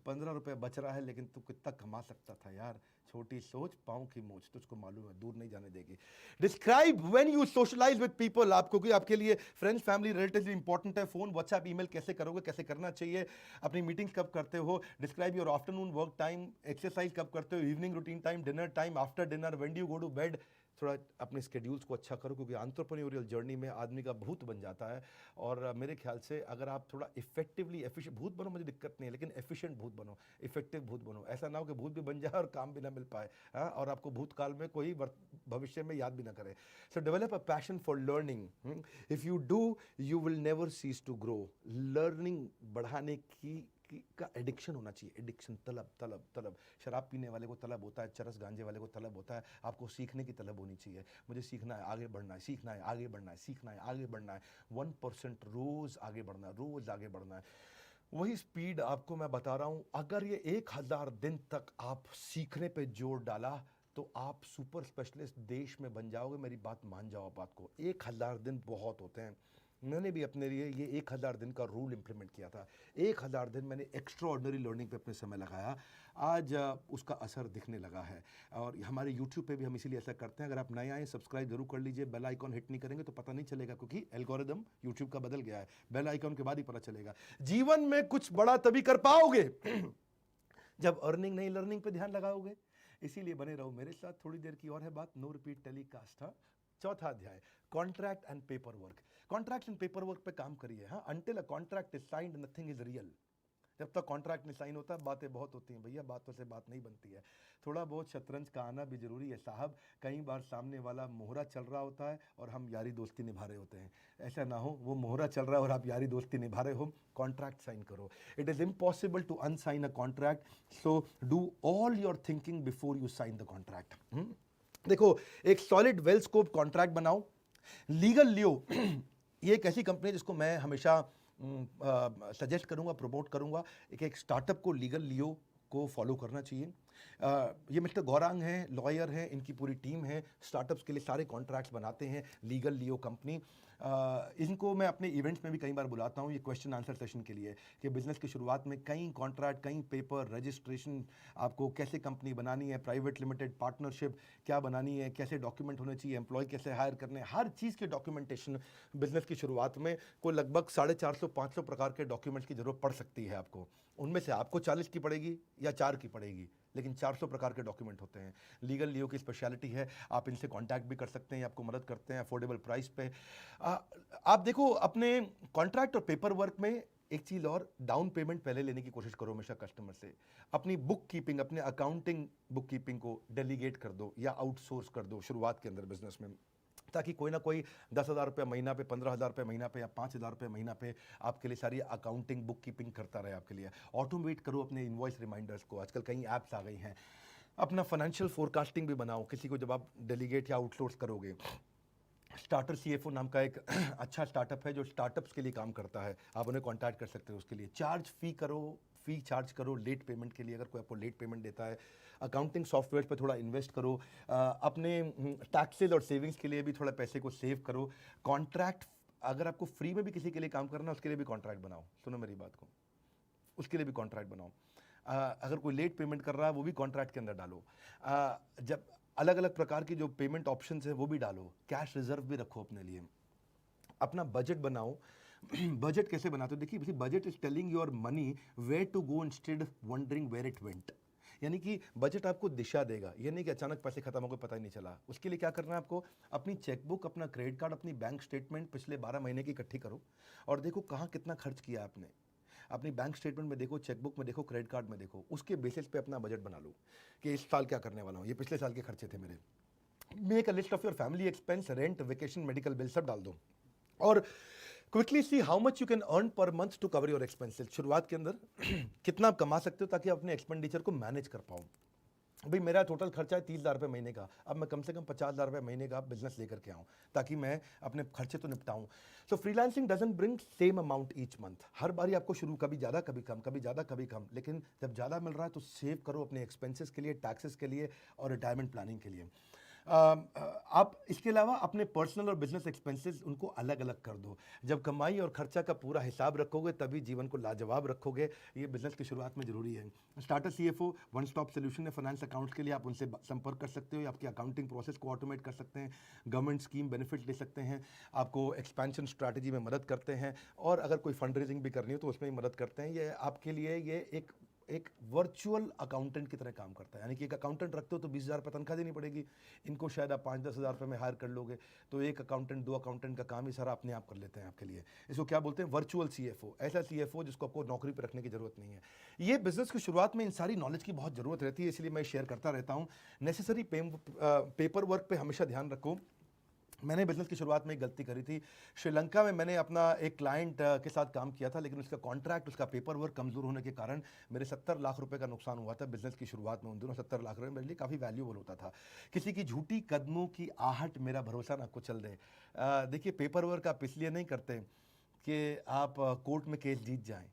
15 रुपये बच रहा है, लेकिन तू कितना कमा सकता था यार। छोटी सोच पाँव की मोच, तुझको मालूम है दूर नहीं जाने देगी। Describe when you socialize with people, आपको कि आपके लिए फ्रेंड्स फैमिली रिलेटिव्स इंपॉर्टेंट है, फोन व्हाट्सएप ईमेल कैसे करोगे, कैसे करना चाहिए, अपनी मीटिंग्स कब करते हो। Describe your afternoon work time, exercise कब करते हो, evening routine time, dinner time, after dinner, when do you go to bed. थोड़ा अपने स्केड्यूल्स को अच्छा करो, क्योंकि एंटरप्रेन्योरियल जर्नी में आदमी का भूत बन जाता है। और मेरे ख्याल से अगर आप थोड़ा इफेक्टिवली एफिशिएंट भूत बनो, मुझे दिक्कत नहीं है, लेकिन एफिशिएंट भूत बनो, इफेक्टिव भूत बनो। ऐसा ना हो कि भूत भी बन जाए और काम भी ना मिल पाए, हाँ, और आपको भूतकाल में कोई भविष्य में याद भी ना करे। So develop a passion for learning, if you do you will never cease to grow. Learning बढ़ाने का एडिक्शन होना चाहिए, एडिक्शन, तलब तलब तलब। शराब पीने वाले को तलब होता है, चरस गांजे वाले को तलब होता है, आपको सीखने की तलब होनी चाहिए। मुझे सीखना है, आगे बढ़ना है, सीखना है, आगे बढ़ना है, सीखना है, आगे बढ़ना है, 1% रोज आगे बढ़ना है, रोज आगे बढ़ना है। वही स्पीड आपको मैं बता रहा हूं, अगर ये 1000 दिन तक आप सीखने पे जोर डाला तो आप सुपर स्पेशलिस्ट देश में बन जाओगे। मेरी बात मान जाओ, बात को 1000 दिन बहुत होते हैं। मैंने भी अपने लिए ये 1000 दिन का रूल इंप्लीमेंट किया था। 1000 दिन मैंने एक्स्ट्रा ऑर्डिनरी लर्निंग पे अपने समय लगाया, आज उसका असर दिखने लगा है। और हमारे यूट्यूब पे भी हम इसीलिए ऐसा करते हैं। अगर आप नए आए सब्सक्राइब जरूर कर लीजिए, बेल आइकॉन हिट नहीं करेंगे तो पता नहीं चलेगा, क्योंकि एल्गोरिदम यूट्यूब का बदल गया है, बेल आइकॉन के बाद ही पता चलेगा। जीवन में कुछ बड़ा तभी कर पाओगे जब अर्निंग नहीं लर्निंग पे ध्यान लगाओगे। इसीलिए बने रहो मेरे साथ। थोड़ी देर की और है बात, नो रिपीट टेलीकास्ट। हाँ, चौथा अध्याय, contract and paper work. Contract and paper work पे काम करिए। हाँ, until a contract is signed nothing is real. जब तक कॉन्ट्रैक्ट नहीं साइन होता बातें बहुत होती हैं भैया, बातों से बात नहीं बनती है। थोड़ा बहुत शतरंज का आना भी जरूरी है साहब। कई बार सामने वाला मोहरा चल रहा होता है और हम यारी दोस्ती निभा रहे होते हैं। ऐसा ना हो वो मोहरा चल रहा है और आप यारी दोस्ती निभा रहे हो। कॉन्ट्रैक्ट साइन करो। It is impossible to unsign a contract, so do all your thinking before you sign the contract. देखो, एक सॉलिड वेल स्कोप कॉन्ट्रैक्ट बनाओ, लीगल लियो। ये एक ऐसी कंपनी है जिसको मैं हमेशा सजेस्ट करूंगा, प्रमोट करूंगा। एक स्टार्टअप को लीगल लियो को फॉलो करना चाहिए। ये मिस्टर गौरांग हैं, लॉयर हैं, इनकी पूरी टीम है, स्टार्टअप्स के लिए सारे कॉन्ट्रैक्ट्स बनाते हैं, लीगल लियो कंपनी। इनको मैं अपने इवेंट्स में भी कई बार बुलाता हूँ ये क्वेश्चन आंसर सेशन के लिए, कि बिज़नेस की शुरुआत में कई कॉन्ट्रैक्ट, कई पेपर, रजिस्ट्रेशन, आपको कैसे कंपनी बनानी है, प्राइवेट लिमिटेड, पार्टनरशिप क्या बनानी है, कैसे डॉक्यूमेंट होने चाहिए, एम्प्लॉय कैसे हायर करने, हर चीज़ के डॉक्यूमेंटेशन बिज़नेस की शुरुआत में को लगभग 450-500 प्रकार के डॉक्यूमेंट्स की ज़रूरत पड़ सकती है आपको। उनमें से आपको 40 की पड़ेगी या 4 की पड़ेगी, लेकिन 400 प्रकार के डॉक्यूमेंट होते हैं। लीगल लियो की स्पेशलिटी है, आप इनसे कांटेक्ट भी कर सकते हैं, ये आपको मदद करते हैं अफोर्डेबल प्राइस पे। आप देखो अपने कॉन्ट्रैक्ट और पेपर वर्क में एक चीज़ और, डाउन पेमेंट पहले लेने की कोशिश करो हमेशा कस्टमर से। अपनी बुक कीपिंग, अपने अकाउंटिंग बुक कीपिंग को डेलीगेट कर दो या आउटसोर्स कर दो शुरुआत के अंदर बिजनेस में, ताकि कोई ना कोई 10,000 रुपये महीना पे, 15,000 रुपये महीना पे या 5,000 रुपये महीना पे आपके लिए सारी अकाउंटिंग बुक कीपिंग करता रहे आपके लिए। ऑटोमेट करो अपने इनवॉइस रिमाइंडर्स को, आजकल कई ऐप्स आ गई हैं। अपना फाइनेंशियल फोरकास्टिंग भी बनाओ किसी को जब आप डेलीगेट या आउटसोर्स करोगे। स्टार्टर सीएफओ नाम का एक अच्छा स्टार्टअप है जो स्टार्टअप्स के लिए काम करता है, आप उन्हें कांटेक्ट कर सकते हो उसके लिए। फी चार्ज करो लेट पेमेंट के लिए, अगर कोई आपको लेट पेमेंट देता है। अकाउंटिंग सॉफ्टवेयर पे थोड़ा इन्वेस्ट करो, अपने टैक्सेस और सेविंग्स के लिए भी थोड़ा पैसे को सेव करो। कॉन्ट्रैक्ट, अगर आपको फ्री में भी किसी के लिए काम करना है उसके लिए भी कॉन्ट्रैक्ट बनाओ, सुनो मेरी बात को, उसके लिए भी कॉन्ट्रैक्ट बनाओ। अगर कोई लेट पेमेंट कर रहा है वो भी कॉन्ट्रैक्ट के अंदर डालो। जब अलग अलग प्रकार की जो पेमेंट ऑप्शंस है वो भी डालो। कैश रिजर्व भी रखो अपने लिए। अपना बजट बनाओ। बजट कैसे बनाते हो, देखिए budget is telling your money where to go instead wondering where it went. यानी कि बजट आपको दिशा देगा, ये नहीं कि अचानक पैसे खत्म हो गए पता ही नहीं चला। उसके लिए क्या करना है आपको, अपनी चेकबुक, अपना क्रेडिट कार्ड, अपनी बैंक स्टेटमेंट पिछले 12 महीने की इकट्ठी करो और देखो कहाँ कितना खर्च किया आपने। अपनी बैंक स्टेटमेंट में देखो, चेकबुक में देखो, क्रेडिट कार्ड में देखो, उसके बेसिस पे अपना बजट बना लो कि इस साल क्या करने वाला हूँ, ये पिछले साल के खर्चे थे मेरे। Make a list of your family expense, rent, vacation, medical bill सब डाल दो और quickly see how much you can earn per month to cover your expenses. शुरुआत के अंदर कितना आप कमा सकते हो ताकि अपने एक्सपेंडिचर को मैनेज कर पाओ। भाई मेरा टोटल खर्चा है 30,000 रुपये महीने का, अब मैं कम से कम 50,000 रुपये महीने का बिजनेस लेकर के आऊँ ताकि मैं अपने खर्चे तो निपटाऊँ। So freelancing doesn't bring same amount each month. हर बारी आपको शुरू कभी ज़्यादा कभी कम, कभी ज़्यादा कभी कम, लेकिन जब ज़्यादा मिल रहा है तो सेव करो अपने एक्सपेंसेस के लिए, टैक्सेस के लिए और रिटायरमेंट प्लानिंग के लिए। आप इसके अलावा अपने पर्सनल और बिजनेस एक्सपेंसेस उनको अलग अलग कर दो। जब कमाई और खर्चा का पूरा हिसाब रखोगे तभी जीवन को लाजवाब रखोगे। ये बिजनेस की शुरुआत में जरूरी है। Starter CFO one stop solution है फाइनेंस अकाउंट्स के लिए, आप उनसे संपर्क कर सकते हो, आपकी अकाउंटिंग प्रोसेस को ऑटोमेट कर सकते हैं, गवर्नमेंट स्कीम बेनिफिट ले सकते हैं, आपको एक्सपेंशन स्ट्रैटेजी में मदद करते हैं और अगर कोई फंड रेजिंग भी करनी हो तो उसमें भी मदद करते हैं। ये आपके लिए ये एक वर्चुअल अकाउंटेंट की तरह काम करता है। यानी कि एक अकाउंटेंट रखते हो तो 20,000 रुपये तनख्वाह देनी पड़ेगी, इनको शायद आप 5-10 हज़ार रुपये में हायर कर लोगे, तो एक अकाउंटेंट 2 अकाउंटेंट का काम ही सारा अपने आप कर लेते हैं आपके लिए। इसको क्या बोलते हैं, वर्चुअल सीएफओ। ऐसा सीएफओ जिसको आपको नौकरी पर रखने की जरूरत नहीं है। ये बिजनेस की शुरुआत में इन सारी नॉलेज की बहुत जरूरत रहती है, इसलिए मैं शेयर करता रहता हूँ। नेसेसरी पेपर वर्क पर हमेशा ध्यान रखो। मैंने बिजनेस की शुरुआत में एक गलती करी थी। श्रीलंका में मैंने अपना एक क्लाइंट के साथ काम किया था, लेकिन उसका कॉन्ट्रैक्ट, उसका पेपर वर्क कमज़ोर होने के कारण मेरे 70 लाख रुपए का नुकसान हुआ था बिजनेस की शुरुआत में। उन दिनों 70 लाख रुपए मेरे लिए काफ़ी वैल्यूबल होता था। किसी की झूठी कदमों की आहट मेरा भरोसा ना कुचल दे। देखिए पेपर वर्क आप इसलिए नहीं करते कि आप कोर्ट में केस जीत जाएं।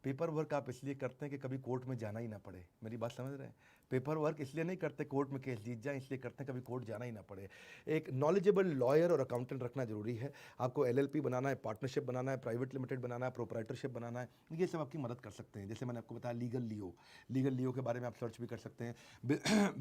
पेपर वर्क आप इसलिए करते हैं कि कभी कोर्ट में जाना ही ना पड़े। मेरी बात समझ रहे हैं? पेपर वर्क इसलिए नहीं करते कोर्ट में केस जीत जाएं, इसलिए करते हैं कभी कोर्ट जाना ही ना पड़े। एक नॉलेजेबल लॉयर और अकाउंटेंट रखना जरूरी है। आपको एलएलपी बनाना है, पार्टनरशिप बनाना है, प्राइवेट लिमिटेड बनाना है, प्रोप्राइटरशिप बनाना है, ये सब आपकी मदद कर सकते हैं। जैसे मैंने आपको बताया लीगल लियो के बारे में आप सर्च भी कर सकते हैं।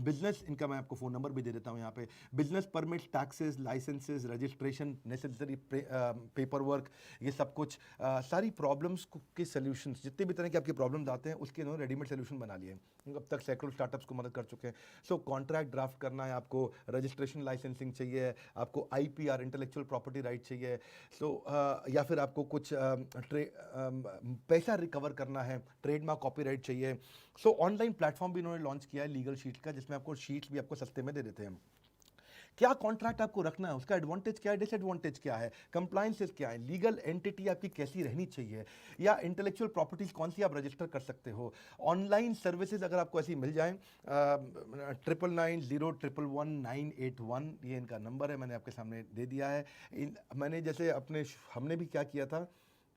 बिजनेस इनका मैं आपको फ़ोन नंबर भी दे देता हूँ यहाँ पे। Business permit, taxes, licenses, registration, necessary paper work, ये सब कुछ सारी प्रॉब्लम्स के सोल्यूशन, जितने भी तरह के आपके प्रॉब्लम्स आते हैं उसके इन्होंने रेडीमेड सोल्यूशन बना लिए। अब तक सैकड़ों स्टार्टअप्स को मदद कर चुके हैं। सो कॉन्ट्रैक्ट ड्राफ्ट करना है आपको, रजिस्ट्रेशन लाइसेंसिंग चाहिए, आपको आईपीआर इंटेलेक्चुअल प्रॉपर्टी राइट चाहिए, या फिर आपको कुछ पैसा रिकवर करना है, ट्रेडमार्क कॉपीराइट चाहिए। ऑनलाइन प्लेटफॉर्म भी इन्होंने लॉन्च किया है लीगल शीट का, जिसमें आपको शीट्स भी आपको सस्ते में दे देते हैं। क्या कॉन्ट्रैक्ट आपको रखना है, उसका एडवांटेज क्या है, डिसएडवांटेज क्या है, कंप्लायंसेस क्या है, लीगल एंटिटी आपकी कैसी रहनी चाहिए, या इंटेलेक्चुअल प्रॉपर्टीज कौन सी आप रजिस्टर कर सकते हो। ऑनलाइन सर्विसेज अगर आपको ऐसी मिल जाए, 9990111981 ये इनका नंबर है, मैंने आपके सामने दे दिया है। मैंने जैसे हमने भी क्या किया था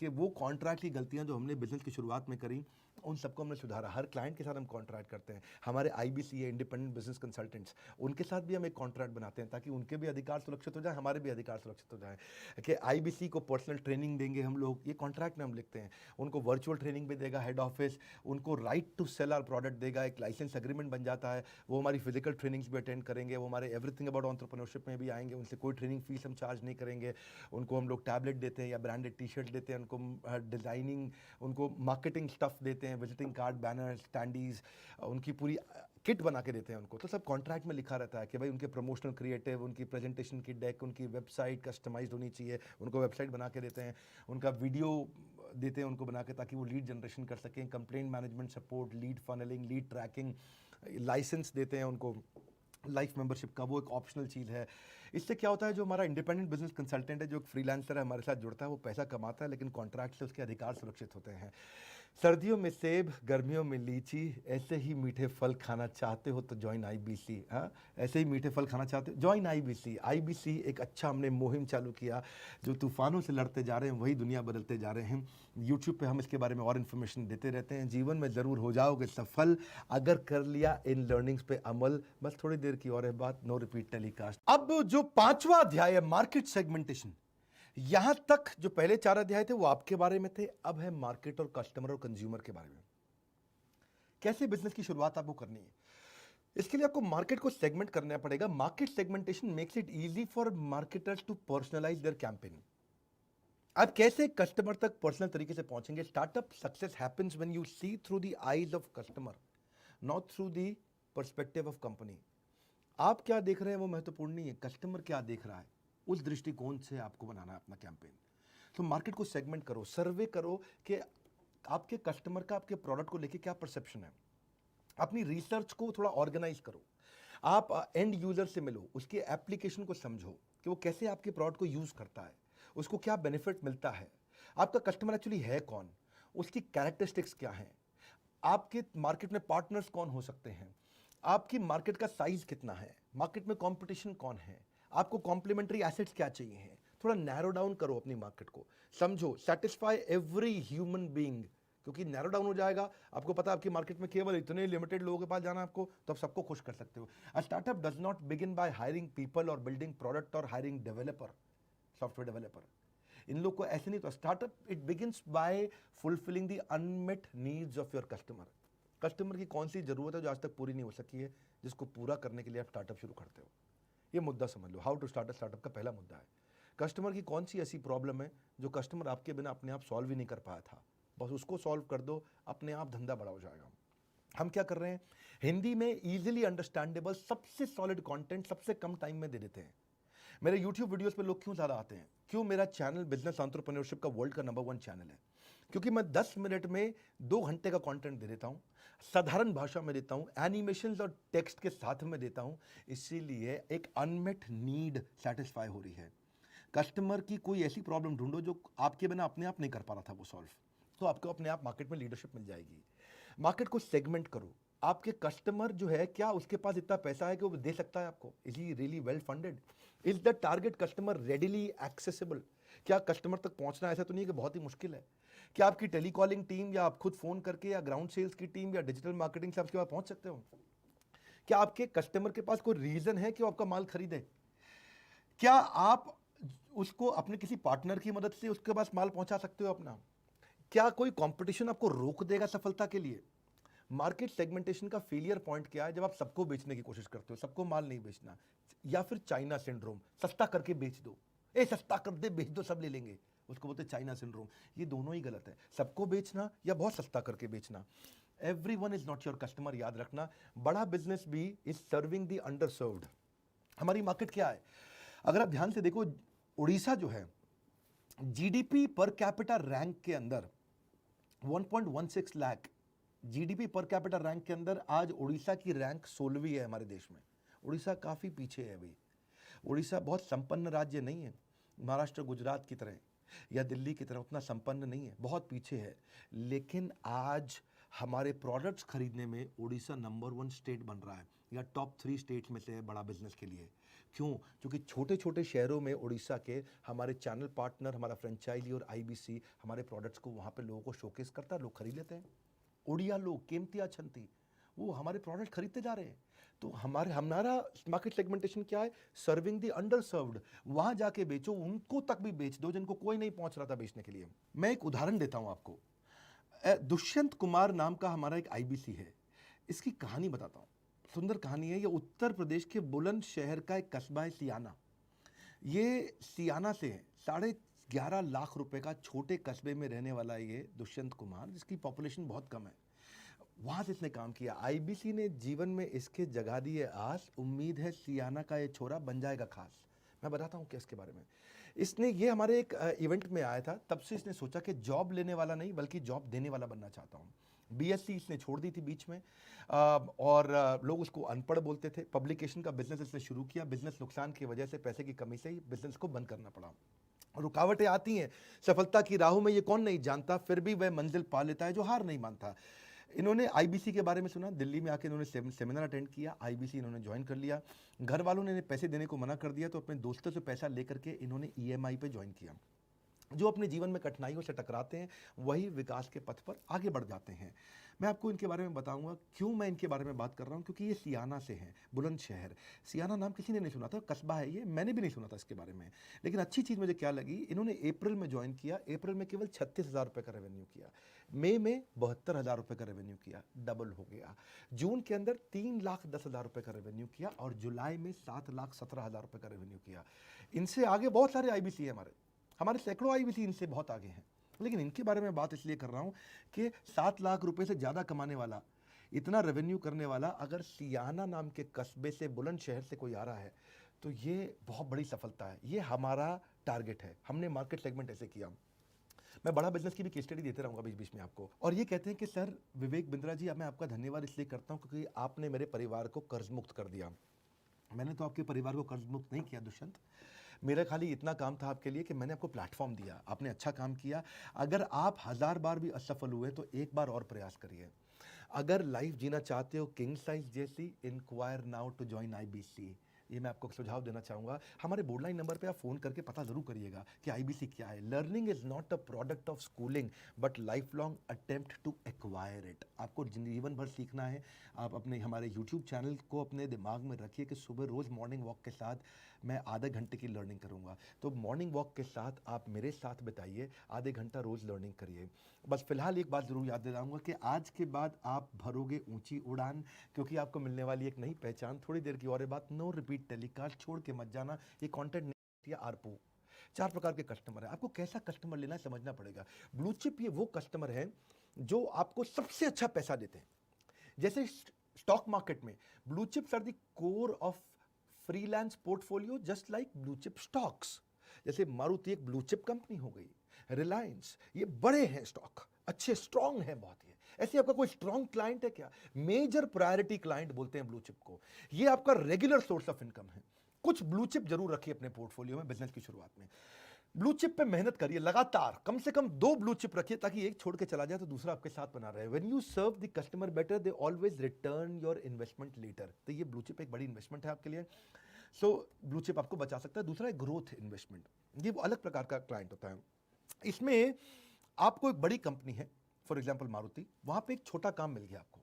कि वो कॉन्ट्रैक्ट की गलतियां जो हमने बिजनेस की शुरुआत में करी उन सबको हमने सुधारा। हर क्लाइंट के साथ हम कॉन्ट्रैक्ट करते हैं। हमारे आईबीसी है, इंडिपेंडेंट बिजनेस कंसल्टेंट्स, उनके साथ भी हम एक कॉन्ट्रैक्ट बनाते हैं ताकि उनके भी अधिकार सुरक्षित हो जाए, हमारे भी अधिकार सुरक्षित हो जाए। कि आईबीसी को पर्सनल ट्रेनिंग देंगे हम लोग, ये कॉन्ट्रैक्ट में हम लिखते हैं। उनको वर्चुअल ट्रेनिंग भी देगा हेड ऑफिस, उनको right to sell our product देगा, एक लाइसेंस एग्रीमेंट बन जाता है। वो हमारी फिजिकल ट्रेनिंग्स भी अटेंड करेंगे, वो हमारे एवरीथिंग अबाउट एंटरप्रेन्योरशिप में भी आएंगे, उनसे कोई ट्रेनिंग फीस हम चार्ज नहीं करेंगे। उनको हम लोग टैबलेट देते हैं या ब्रांडेड टी शर्ट देते हैं, उनको डिज़ाइनिंग, उनको मार्केटिंग स्टफ देते हैं, विजिटिंग कार्ड, बैनर, स्टैंडीज, उनकी पूरी किट बना के देते हैं उनको। तो सब कॉन्ट्रैक्ट में लिखा रहता है कि भाई उनके प्रमोशनल क्रिएटिव, उनकी प्रेजेंटेशन की डेक, उनकी वेबसाइट कस्टमाइज्ड होनी चाहिए, उनको वेबसाइट बना के देते हैं। उनका वीडियो देते हैं उनको बना के ताकि वो लीड जनरेशन कर सकें, complaint management support, lead funneling, lead tracking, license देते हैं उनको लाइफ मेंबरशिप का, वो एक ऑप्शनल चीज़ है। इससे क्या होता है, जो हमारा इंडिपेंडेंट बिजनेस कंसल्टेंट है, जो एक फ्रीलांसर है, हमारे साथ जुड़ता है, वो पैसा कमाता है लेकिन कॉन्ट्रैक्ट से उसके अधिकार सुरक्षित होते हैं। सर्दियों में सेब, गर्मियों में लीची, ऐसे ही मीठे फल खाना चाहते हो तो ज्वाइन आईबीसी। हाँ, ऐसे ही मीठे फल खाना चाहते हो, ज्वाइन आईबीसी। आईबीसी एक अच्छा हमने मुहिम चालू किया, जो तूफानों से लड़ते जा रहे हैं वही दुनिया बदलते जा रहे हैं। यूट्यूब पे हम इसके बारे में और इन्फॉर्मेशन देते रहते हैं। जीवन में ज़रूर हो जाओगे सफल अगर कर लिया इन लर्निंग्स पे अमल। बस थोड़ी देर की और है बात, नो रिपीट टेलीकास्ट। अब जो 5वां अध्याय है, मार्केट सेगमेंटेशन, यहां तक जो पहले 4 अध्याय थे वो आपके बारे में थे, अब है मार्केट और कस्टमर और कंज्यूमर के बारे में। कैसे बिजनेस की शुरुआत आपको करनी है, इसके लिए आपको मार्केट को सेगमेंट करना पड़ेगा। Market segmentation makes it easy for marketers to personalize their campaign. आप कैसे कस्टमर तक पर्सनल तरीके से पहुंचेंगे। Startup success happens when you see through the eyes of customer, not through the perspective of company. आप क्या देख रहे हैं वो महत्वपूर्ण नहीं है, कस्टमर क्या देख रहा है, उस दृष्टिकोण से आपको बनाना है अपना कैंपेन। तो मार्केट को सेगमेंट करो, सर्वे करो कि आपके कस्टमर का आपके प्रोडक्ट को लेके क्या परसेप्शन है। अपनी रिसर्च को थोड़ा ऑर्गेनाइज करो। आप एंड यूजर से मिलो, उसके एप्लीकेशन को समझो कि वो कैसे आपके प्रोडक्ट को यूज करता है, उसको क्या बेनिफिट मिलता है, आपका कस्टमर एक्चुअली है कौन, उसकी कैरेक्टरिस्टिक्स क्या हैं, आपके मार्केट में पार्टनर्स कौन हो सकते हैं, आपकी मार्केट का साइज कितना है, मार्केट में कंपटीशन कौन है, आपको कॉम्प्लीमेंट्री एसेट्स क्या चाहिए हैं। थोड़ा नैरो डाउन करो अपनी मार्केट को, समझो, सेटिस्फाई एवरी ह्यूमन बीइंग। क्योंकि नैरो डाउन हो जाएगा, आपको पता है आपकी मार्केट में केवल इतने लिमिटेड लोगों के पास जाना है आपको, तो आप सबको खुश कर सकते हो। A startup does not begin by hiring people और बिल्डिंग प्रोडक्ट और हायरिंग डेवलपर, सॉफ्टवेयर डेवलपर। इन लोग को ऐसे नहीं, तो startup it begins bye fulfilling the unmet needs of your customer. Customer की कौन सी जरूरत है जो आज तक पूरी नहीं हो सकी है, जिसको पूरा करने के लिए आप स्टार्टअप शुरू करते हो। ये मुद्दा समझ लो, how to start a startup का पहला मुद्दा है। कस्टमर की कौन सी ऐसी प्रॉब्लम है जो कस्टमर आपके बिना अपने आप सॉल्व ही नहीं कर पाया था, बस उसको सॉल्व कर दो, अपने आप धंधा बड़ा हो जाएगा। हम क्या कर रहे हैं, हिंदी में इजीली अंडरस्टैंडेबल सबसे सॉलिड कंटेंट सबसे कम टाइम में दे देते हैं। मेरे YouTube वीडियोस पे लोग क्यों ज़्यादा आते हैं, क्यों मेरा चैनल बिजनेस एंटरप्रेन्योरशिप का वर्ल्ड का नंबर 1 चैनल है, क्योंकि मैं 10 मिनट में 2 घंटे का कंटेंट दे देता हूँ, साधारण भाषा में देता हूँ, एनिमेशंस और टेक्स्ट के साथ में देता हूँ। इसीलिए एक अनमेट नीड सेटिस्फाई हो रही है। कस्टमर की कोई ऐसी प्रॉब्लम ढूंढो जो आपके बिना अपने आप नहीं कर पा रहा था वो सॉल्व, तो आपको अपने आप मार्केट में लीडरशिप मिल जाएगी। मार्केट को सेगमेंट करो। आपके कस्टमर जो है, क्या उसके पास इतना पैसा है कि वो दे सकता है आपको, is he really well funded, is the target customer readily accessible. क्या कस्टमर तक पहुंचना ऐसा तो नहीं है कि बहुत ही मुश्किल है। क्या आपकी टेलीकॉलिंग टीम या आप खुद फोन करके या ग्राउंड सेल्स की टीम या डिजिटल मार्केटिंग से आपके पास पहुंच सकते हो। क्या आपके कस्टमर के पास कोई रीजन है कि वो आपका माल खरीदे। क्या आप उसको अपने किसी पार्टनर की मदद से उसके पास माल पहुंचा सकते हो अपना। क्या कोई कंपटीशन आपको रोक देगा सफलता के लिए। मार्केट सेगमेंटेशन का फेलियर पॉइंट क्या है, जब आप सबको बेचने की कोशिश करते हो, सबको माल नहीं बेचना, या फिर चाइना सिंड्रोम, सस्ता करके बेच दो, ए सस्ता कर दे बेच दो सब ले लेंगे, उसको बोलते चाइना सिंड्रोम। ये दोनों ही गलत है, सबको बेचना या बहुत सस्ता करके बेचना। Everyone is not your customer, याद रखना। बड़ा बिजनेस भी is serving the under served. हमारी मार्केट क्या है, अगर आप ध्यान से देखो, उड़ीसा जो है जीडीपी पर कैपिटा रैंक के अंदर 1.16 lakh GDP per capita rank के अंदर आज उड़ीसा की रैंक 16वीं है हमारे देश में। उड़ीसा काफ़ी पीछे है अभी। उड़ीसा बहुत संपन्न राज्य नहीं है, महाराष्ट्र गुजरात की तरह या दिल्ली की तरह उतना संपन्न नहीं है, बहुत पीछे है। लेकिन आज हमारे प्रोडक्ट्स खरीदने में उड़ीसा नंबर 1 स्टेट बन रहा है, या टॉप 3 स्टेट में से है बड़ा बिजनेस के लिए। क्यों? क्योंकि छोटे छोटे शहरों में उड़ीसा के हमारे चैनल पार्टनर, हमारा फ्रेंचाइजी और आईबीसी हमारे प्रोडक्ट्स को वहाँ पे लोगों को शोकेस करता है, लोग खरीद लेते हैं। उड़िया लोग, केमतिया छंती, वो हमारे प्रोडक्ट खरीदते जा रहे हैं। तो हमारा मार्केट सेगमेंटेशन क्या है? Serving the under served. वहां जाके बेचो, उनको तक भी बेच दो जिनको कोई नहीं पहुंच रहा था बेचने के लिए। मैं एक उदाहरण देता हूं आपको। दुष्यंत कुमार नाम का हमारा एक आईबीसी है, इसकी कहानी बताता हूँ। सुंदर कहानी है। ये उत्तर प्रदेश के बुलंदशहर का एक कस्बा है सियाना। ये सियाना से 11.5 लाख रुपए का छोटे कस्बे में रहने वाला ये दुष्यंत कुमार, जिसकी पॉपुलेशन बहुत कम है। वहां से इसने काम किया। आईबीसी ने जीवन में इसके जगा दी है आस, उम्मीद है सियाना का ये छोरा बन जाएगा खास। मैं बताता हूँ क्या इसके बारे में। इसने ये हमारे एक इवेंट में आया था, तब से इसने सोचा कि जॉब लेने वाला नहीं बल्कि जॉब देने वाला बनना चाहता हूँ। बीएससी इसने छोड़ दी थी बीच में, और लोग उसको अनपढ़ बोलते थे। पब्लिकेशन का बिजनेस इसने शुरू किया। बिजनेस नुकसान की वजह से, पैसे की कमी से ही बिजनेस को बंद करना पड़ा। रुकावटें आती हैं सफलता की राहों में, ये कौन नहीं जानता, फिर भी वह मंजिल पा लेता है जो हार नहीं मानता। इन्होंने आईबीसी के बारे में सुना, दिल्ली में आके इन्होंने सेमिनार अटेंड किया, आईबीसी इन्होंने ज्वाइन कर लिया। घर वालों ने पैसे देने को मना कर दिया, तो अपने दोस्तों से पैसा लेकर के इन्होंने ईएमआई पे ज्वाइन किया। जो अपने जीवन में कठिनाइयों से टकराते हैं वही विकास के पथ पर आगे बढ़ जाते हैं। मैं आपको इनके बारे में बताऊंगा। क्यों मैं इनके बारे में बात कर रहा हूं? क्योंकि ये सियाना से हैं, बुलंदशहर। सियाना नाम किसी ने नहीं सुना था, कस्बा है ये, मैंने भी नहीं सुना था इसके बारे में। लेकिन अच्छी चीज़ मुझे क्या लगी, इन्होंने अप्रैल में ज्वाइन किया। अप्रैल में केवल 36,000 रुपये का रेवेन्यू किया। मई में 72,000 रुपये का रेवेन्यू किया, डबल हो गया। जून के अंदर 3,10,000 रुपये का रेवेन्यू किया, और जुलाई में 7,17,000 रुपये का रेवेन्यू किया। इनसे आगे बहुत सारे आईबीसी हैं, हमारे सैकड़ों आईबीसी इनसे बहुत आगे हैं। लेकिन इनके बारे में बात इसलिए कर रहा हूं कि 7 लाख रुपए से ज़्यादा कमाने वाला, इतना रेवेन्यू करने वाला अगर सियाना नाम के कस्बे से, बुलंदशहर से कोई आ रहा है, तो ये बहुत बड़ी सफलता है। ये हमारा टारगेट है। हमने मार्केट सेगमेंट ऐसे किया। मैं बड़ा बिजनेस की भी केस स्टडी देते रहूंगा बीच बीच में आपको। और ये कहते हैं कि सर विवेक बिंद्रा जी, मैं आपका धन्यवाद इसलिए करता हूँ क्योंकि आपने मेरे परिवार को कर्ज मुक्त कर दिया। मैंने तो आपके परिवार को कर्ज मुक्त नहीं किया दुष्यंत, मेरा खाली इतना काम था आपके लिए कि मैंने आपको प्लेटफॉर्म दिया, आपने अच्छा काम किया। अगर आप 1000 बार भी असफल हुए तो एक बार और प्रयास करिए। अगर लाइफ जीना चाहते हो किंग साइज जैसी, inquire now to join IBC. ये मैं आपको सुझाव देना चाहूँगा। हमारे बोर्डलाइन नंबर पे आप फ़ोन करके पता ज़रूर करिएगा कि आईबीसी क्या है। Learning is not a product of schooling but life long attempt to acquire it. आपको जीवन भर सीखना है। आप अपने हमारे यूट्यूब चैनल को अपने दिमाग में रखिए कि सुबह रोज़ मॉर्निंग वॉक के साथ मैं आधे घंटे की लर्निंग करूँगा। तो मॉर्निंग वॉक के साथ आप मेरे साथ बिताइए, आधे घंटा रोज़ लर्निंग करिए। बस फिलहाल एक बात ज़रूर याद दिलाऊंगा कि आज के बाद आप भरोगे ऊंची उड़ान, क्योंकि आपको मिलने वाली एक नई पहचान। थोड़ी देर की और ये बात, नो रिपीट टेलीकास्ट, छोड़ के मत जाना। ये कंटेंट नहीं या आरपू। 4 प्रकार के कस्टमर है, आपको कैसा कस्टमर लेना है समझना पड़ेगा। ब्लू चिप ये वो कस्टमर है जो आपको सबसे अच्छा पैसा देते हैं। जैसे स्टॉक मार्केट में blue chips are the core of freelance portfolio, just like blue chip stocks. जैसे मारुति एक ब्लू चिप कंपनी हो गई, रिलायंस, ये बड़े हैं स्टॉक, अच्छे स्ट्रांग हैं बहुत। ही ऐसे आपका कोई स्ट्रांग क्लाइंट है क्या? मेजर प्रायोरिटी क्लाइंट बोलते हैं ब्लू चिप को। ये आपका रेगुलर सोर्स ऑफ इनकम है। कुछ ब्लू चिप जरूर रखिए अपने पोर्टफोलियो में बिजनेस की शुरुआत में। ब्लू चिप पे मेहनत करिए लगातार, कम से कम 2 ब्लू चिप रखिए ताकि एक छोड़ के चला जाए तो दूसरा आपके साथ बना रहे। When you serve the customer better they always return your investment later. तो ये ब्लू चिप एक बड़ी इन्वेस्टमेंट है आपके लिए। सो ब्लू चिप आपको बचा सकता है। दूसरा है ग्रोथ इन्वेस्टमेंट, ये वो अलग प्रकार का क्लाइंट होता है। इसमें आपको एक बड़ी कंपनी है, फॉर एग्जांपल मारुति, वहां पे एक छोटा काम मिल गया आपको,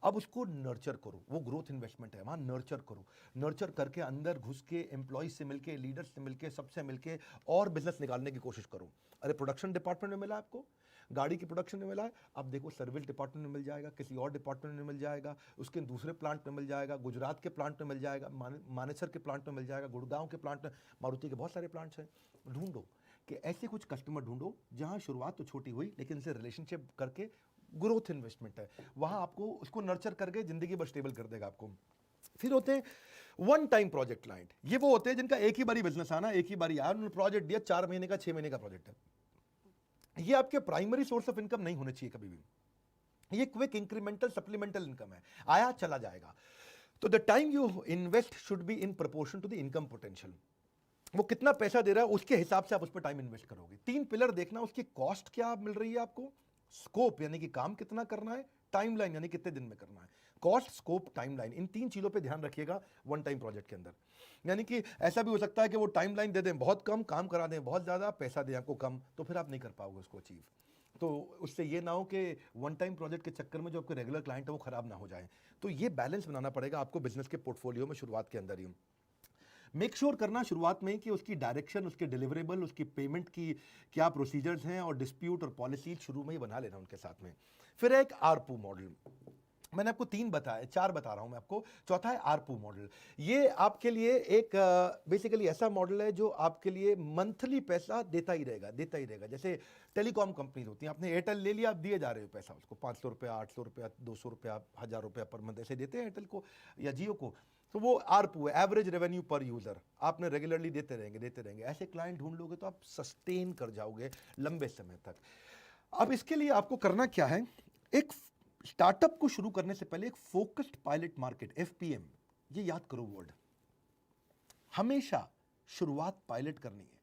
अब उसको नर्चर करो। वो ग्रोथ इन्वेस्टमेंट है, वहां नर्चर करो। नर्चर करके अंदर घुस के एम्प्लॉय से मिलके, लीडर से मिलके, सबसे मिलके और बिजनेस निकालने की कोशिश करो। अरे प्रोडक्शन डिपार्टमेंट में मिला आपको, गाड़ी की प्रोडक्शन में मिला है, अब देखो सर्विस डिपार्टमेंट में मिल जाएगा, किसी और डिपार्टमेंट में मिल जाएगा, उसके दूसरे प्लांट में मिल जाएगा, गुजरात के प्लांट में मिल जाएगा, मानेसर के प्लांट में मिल जाएगा, गुड़गांव के प्लांट में। मारुति के बहुत सारे प्लांट्स हैं। ढूंढो कि ऐसे कुछ कस्टमर ढूंढो जहां शुरुआत तो छोटी हुई लेकिन इनसे रिलेशनशिप करके ग्रोथ इन्वेस्टमेंट है, वहां आपको उसको नर्चर करके जिंदगी भर स्टेबल कर देगा आपको। फिर होते हैं वन टाइम प्रोजेक्ट क्लाइंट। ये वो होते हैं जिनका एक ही बारी बिजनेस आना, एक ही बारी आया, उन्होंने प्रोजेक्ट दिया, 4 महीने का 6 महीने का प्रोजेक्ट है। ये आपके प्राइमरी सोर्स ऑफ इनकम नहीं होने चाहिए कभी भी। ये क्विक इंक्रीमेंटल सप्लीमेंटल इनकम है, आया चला जाएगा। तो the time you invest should be in proportion to the income potential. वो कितना पैसा दे रहा है उसके हिसाब से आप उस पर टाइम इन्वेस्ट करोगे। 3 पिलर देखना, उसकी कॉस्ट क्या मिल रही है आपको, स्कोप यानी कि काम कितना करना है, टाइमलाइन यानी कितने दिन में करना है। कॉस्ट, स्कोप, टाइमलाइन, इन 3 चीजों पे ध्यान रखिएगा वन टाइम प्रोजेक्ट के अंदर। यानी कि ऐसा भी हो सकता है कि वो टाइमलाइन दे दें बहुत कम, काम करा दें बहुत ज्यादा, पैसा दें आपको कम, तो फिर आप नहीं कर पाओगे उसको अचीव। तो उससे ये ना हो कि वन टाइम प्रोजेक्ट के चक्कर में जो आपके रेगुलर क्लाइंट है वो खराब ना हो जाए। तो ये बैलेंस बनाना पड़ेगा आपको बिजनेस के पोर्टफोलियो में शुरुआत के अंदर ही। मेक श्योर करना शुरुआत में कि उसकी डायरेक्शन, उसके डिलीवरेबल, उसकी पेमेंट की क्या प्रोसीजर्स हैं और डिस्प्यूट और पॉलिसी शुरू में ही बना लेना उनके साथ में। फिर एक आरपू मॉडल, मैंने आपको 3 बताए, 4 बता रहा हूं मैं आपको, चौथा है आरपू मॉडल। ये आपके लिए एक बेसिकली ऐसा मॉडल है जो आपके लिए मंथली पैसा देता ही रहेगा। जैसे टेलीकॉम कंपनीज होती हैं, आपने एयरटेल ले लिया, आप दिए जा रहे हो पैसा उसको, 500 रुपया, 800 रुपया, 200 रुपया, 1000 रुपया पर मंथ ऐसे देते हैं एयरटेल को या जियो को। तो वो आरपू है, एवरेज रेवेन्यू पर यूजर, आपने रेगुलरली देते रहेंगे। ऐसे क्लाइंट ढूंढ लोगे तो आप सस्टेन कर जाओगे लंबे समय तक। अब इसके लिए आपको करना क्या है, एक स्टार्टअप को शुरू करने से पहले एक फोकस्ड पायलट मार्केट, एफपीएम, ये याद करो वर्ड। हमेशा शुरुआत पायलट करनी है।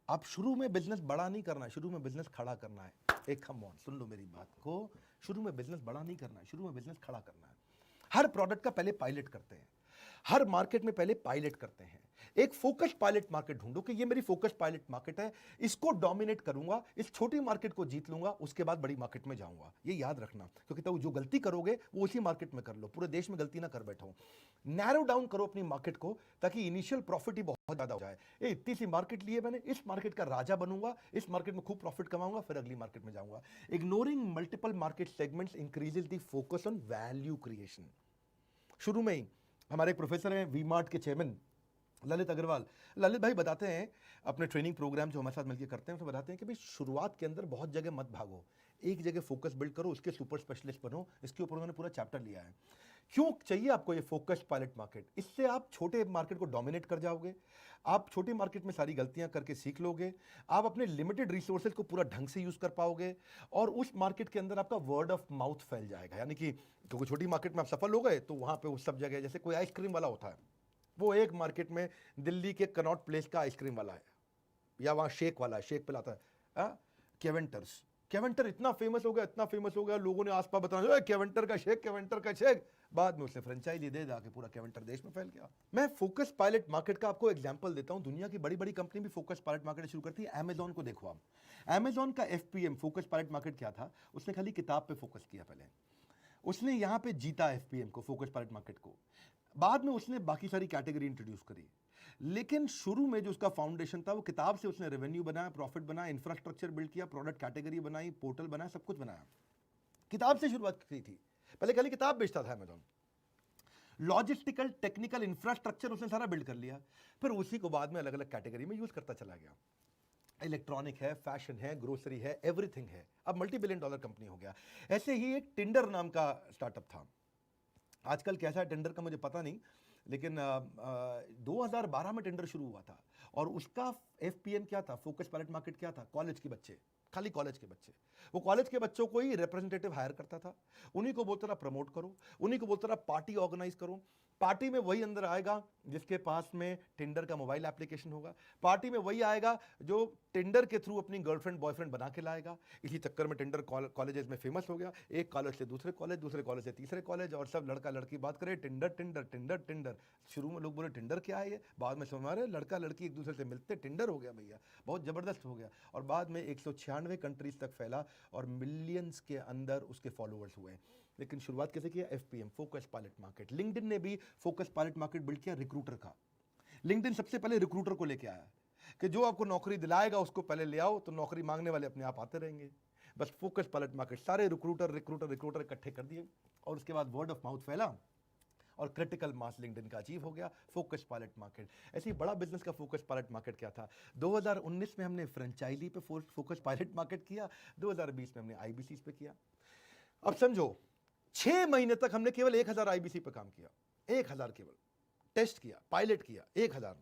आप शुरू में बिजनेस बड़ा नहीं करना है, शुरू में बिजनेस खड़ा करना है। एक कम ऑन सुन लो मेरी बात को, शुरू में बिजनेस बड़ा नहीं करना है, शुरू में बिजनेस खड़ा करना है। हर प्रोडक्ट का पहले पायलट करते हैं, हर मार्केट में पहले पायलट करते हैं। एक फोकस्ड पायलट मार्केट ढूंढो कि ये मेरी फोकस्ड पायलट मार्केट है, इसको डोमिनेट करूंगा, इस छोटी मार्केट को जीत लूंगा, उसके बाद बड़ी मार्केट में जाऊंगा। ये याद रखना, क्योंकि तो जो गलती करोगे वो उसी मार्केट में कर लो, पूरे देश में गलती ना कर बैठो। नैरो डाउन करो अपनी मार्केट को, ताकि इनिशियल प्रॉफिट ही बहुत ज्यादा हो जाए। इतनी सी मार्केट ली है मैंने, इस मार्केट का राजा बनूंगा, इस मार्केट में खूब प्रॉफिट कमाऊंगा, फिर अगली मार्केट में जाऊंगा। Ignoring multiple market segments increases the focus on value creation. शुरू में ही हमारे एक प्रोफेसर हैं वी मार्ट के चेयरमैन ललित अग्रवाल, ललित भाई बताते हैं अपने ट्रेनिंग प्रोग्राम जो हमारे साथ मिलकर करते हैं, तो बताते हैं कि भाई शुरुआत के अंदर बहुत जगह मत भागो, एक जगह फोकस बिल्ड करो, उसके सुपर स्पेशलिस्ट बनो। इसके ऊपर उन्होंने पूरा चैप्टर लिया है। क्यों चाहिए आपको ये फोकस्ड पायलट मार्केट? इससे आप छोटे मार्केट को डोमिनेट कर जाओगे, आप छोटी मार्केट में सारी गलतियां करके सीख लोगे, आप अपने लिमिटेड रिसोर्सेज को पूरा ढंग से यूज कर पाओगे, और उस मार्केट के अंदर आपका वर्ड ऑफ माउथ फैल जाएगा। यानी कि क्योंकि छोटी मार्केट में आप सफल हो गए तो वहां पे उस सब जगह, जैसे कोई आइसक्रीम वाला होता है, वो एक मार्केट में दिल्ली के कनॉट प्लेस का आइसक्रीम वाला है, या वहां शेक वाला है, शेक पिलाता है, केवेंटर्स, केवेंटर इतना फेमस हो गया, लोगों ने आसपास बताया केवेंटर का शेक, बाद में उसने फ्रेंचाइजी दे के पूरा केवेंटर देश में फैल गया। मैं फोकस पायलट मार्केट का आपको एग्जांपल देता हूं। दुनिया की बड़ी बड़ी कंपनी भी फोकस पायलट मार्केट शुरू करती है। अमेजॉन को देखो आप, अमेजॉन का एफपीएम फोकस पायलट मार्केट क्या था? उसने खाली किताब पे फोकस किया पहले, उसने यहां पे जीता एफपीएम को, फोकस पायलट मार्केट को। बाद में उसने बाकी सारी कैटेगरी इंट्रोड्यूस करी, लेकिन शुरू में जो उसका फाउंडेशन था वो किताब से उसने रेवेन्यू बनाया, प्रॉफिट बनाया, इंफ्रास्ट्रक्चर बिल्ड किया, प्रोडक्ट कैटेगरी बनाई, पोर्टल बनाया, सब कुछ बनाया। किताब से शुरुआत की थी, पहले खाली किताब बेचता था अमेजॉन। लॉजिस्टिकल टेक्निकल इंफ्रास्ट्रक्चर उसने सारा बिल्ड कर लिया, फिर उसी को बाद में अलग अलग कैटेगरी में यूज करता चला गया। इलेक्ट्रॉनिक है, फैशन है, ग्रोसरी है, एवरीथिंग है, अब मल्टी बिलियन डॉलर कंपनी हो गया। ऐसे ही एक टिंडर नाम का स्टार्टअप था, आजकल कैसा है टिंडर का मुझे पता नहीं, लेकिन 2012 में टिंडर शुरू हुआ था, और उसका एफपीएम क्या था, फोकस पायलट मार्केट क्या था? कॉलेज के बच्चे, खाली कॉलेज के बच्चे। वो कॉलेज के बच्चों को ही रिप्रेजेंटेटिव हायर करता था, उन्हीं को बोलता था प्रमोट करो, उन्हीं को बोलता था पार्टी ऑर्गेनाइज करो। पार्टी में वही अंदर आएगा जिसके पास में टिंडर का मोबाइल एप्लीकेशन होगा, पार्टी में वही आएगा जो टिंडर के थ्रू अपनी गर्लफ्रेंड बॉयफ्रेंड बना के लाएगा। इसी चक्कर में टिंडर कॉलेजेस में फेमस हो गया, एक कॉलेज से दूसरे कॉलेज, दूसरे कॉलेज से तीसरे कॉलेज, और सब लड़का लड़की बात करे टिंडर टिंडर टिंडर टिंडर। शुरू में लोग बोले टिंडर क्या है ये, बाद में समझ रहे लड़का लड़की एक दूसरे से मिलते, टिंडर हो गया भैया, बहुत जबरदस्त हो गया। और बाद में 196 कंट्रीज तक फैला और मिलियंस के अंदर उसके फॉलोअर्स हुए। लेकिन शुरुआत कैसे किया? FPM, focus pilot market. LinkedIn ने भी फोकस पायलट मार्केट बिल्ड किया रिक्रूटर का। लिंक्डइन सबसे पहले रिक्रूटर को लेके आया कि जो आपको नौकरी दिलाएगा उसको पहले ले आओ, तो नौकरी मांगने वाले अपने आप आते रहेंगे। बस फोकस पायलट मार्केट, सारे रिक्रूटर इकट्ठे कर दिए, और उसके बाद वर्ड ऑफ माउथ फैला और क्रिटिकल मास लिंक्डइन का अचीव हो गया, फोकस पायलट मार्केट। ऐसे ही बड़ा बिजनेस का फोकस पायलट मार्केट क्या था? 2019 में हमने फ्रेंचाइजी पे फोकस पायलट मार्केट किया, 2020 में हमने आईबीसी पे किया। अब समझो 6 महीने तक हमने केवल 1000 आईबीसी पे काम किया, 1000 केवल टेस्ट किया, पायलट किया 1000।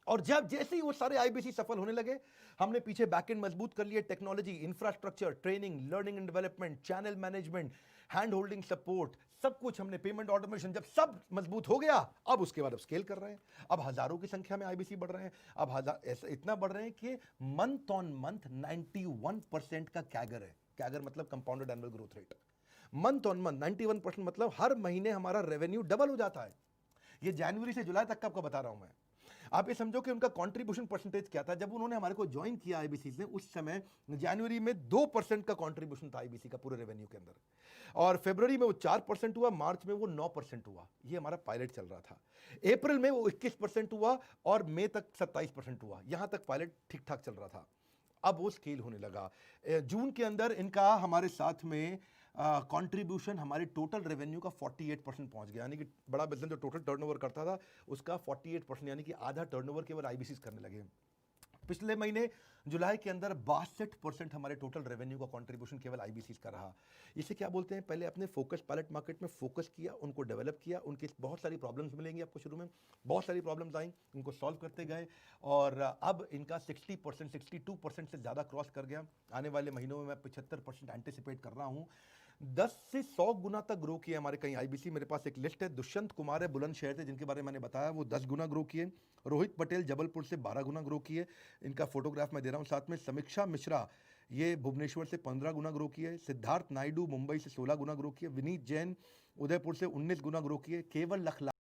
और जब जैसे ही वो सारे आईबीसी सफल होने लगे, हमने पीछे बैकएंड मजबूत कर लिए, technology, infrastructure, training, learning and development, channel management, hand holding support, सब कुछ हमने, पेमेंट ऑटोमेशन, जब सब मजबूत हो गया, अब उसके बाद अब स्केल कर रहे हैं। अब हजारों की संख्या में आईबीसी बढ़ रहे हैं, अब हजार इतना बढ़ रहे हैं कि मंथ ऑन मंथ 91% का कैगर है। कैगर मतलब compounded annual growth rate, month on month 91%, मतलब हर महीने हमारा रेवेन्यू डबल हो जाता है। ये जनवरी से जुलाई तक का आपको बता रहा हूं मैं। आप ये समझो कि उनका कंट्रीब्यूशन परसेंटेज क्या था जब उन्होंने हमारे को ज्वाइन किया आईबीसी से। उस समय जनवरी में 2% का कंट्रीब्यूशन था आईबीसी का पूरे रेवेन्यू के अंदर, और फरवरी में वो 4% हुआ, मार्च में वो 9% हुआ। ये हमारा पायलट चल रहा था। अप्रैल में वो 21% हुआ और मई तक 27% हुआ। यहां तक पायलट ठीक ठाक चल रहा था। अब वो स्केल होने लगा। जून के अंदर इनका हमारे साथ में कंट्रीब्यूशन हमारे टोटल रेवेन्यू का 48% पहुंच गया, यानी कि बड़ा बिजनेस जो टोटल टर्नओवर करता था उसका 48%, यानी कि आधा टर्नओवर केवल आईबीसी करने लगे। पिछले महीने जुलाई के अंदर 62% हमारे टोटल रेवेन्यू का कंट्रीब्यूशन केवल आईबीसी का रहा। इसे क्या बोलते हैं, पहले अपने फोकस पायलट मार्केट में फोकस किया, उनको डेवलप किया, उनकी बहुत सारी प्रॉब्लम्स मिलेंगी आपको, शुरू में बहुत सारी प्रॉब्लम्स आई, उनको सॉल्व करते गए, और अब इनका 60% 62% से ज़्यादा क्रॉस कर गया। आने वाले महीनों में मैं 75% एंटिसिपेट कर रहा हूँ। 10 से 100 गुना तक ग्रो किए हमारे कई आईबीसी। मेरे पास एक लिस्ट है। दुष्यंत कुमार है बुलंदशहर से, जिनके बारे में मैंने बताया, वो 10 गुना ग्रो किए। रोहित पटेल जबलपुर से 12 गुना ग्रो किए, इनका फोटोग्राफ मैं दे रहा हूँ साथ में। समीक्षा मिश्रा ये भुवनेश्वर से 15 गुना ग्रो किए। सिद्धार्थ नायडू मुंबई से 16 गुना ग्रो किए। विनीत जैन उदयपुर से 19 गुना ग्रो किए। केवल लखला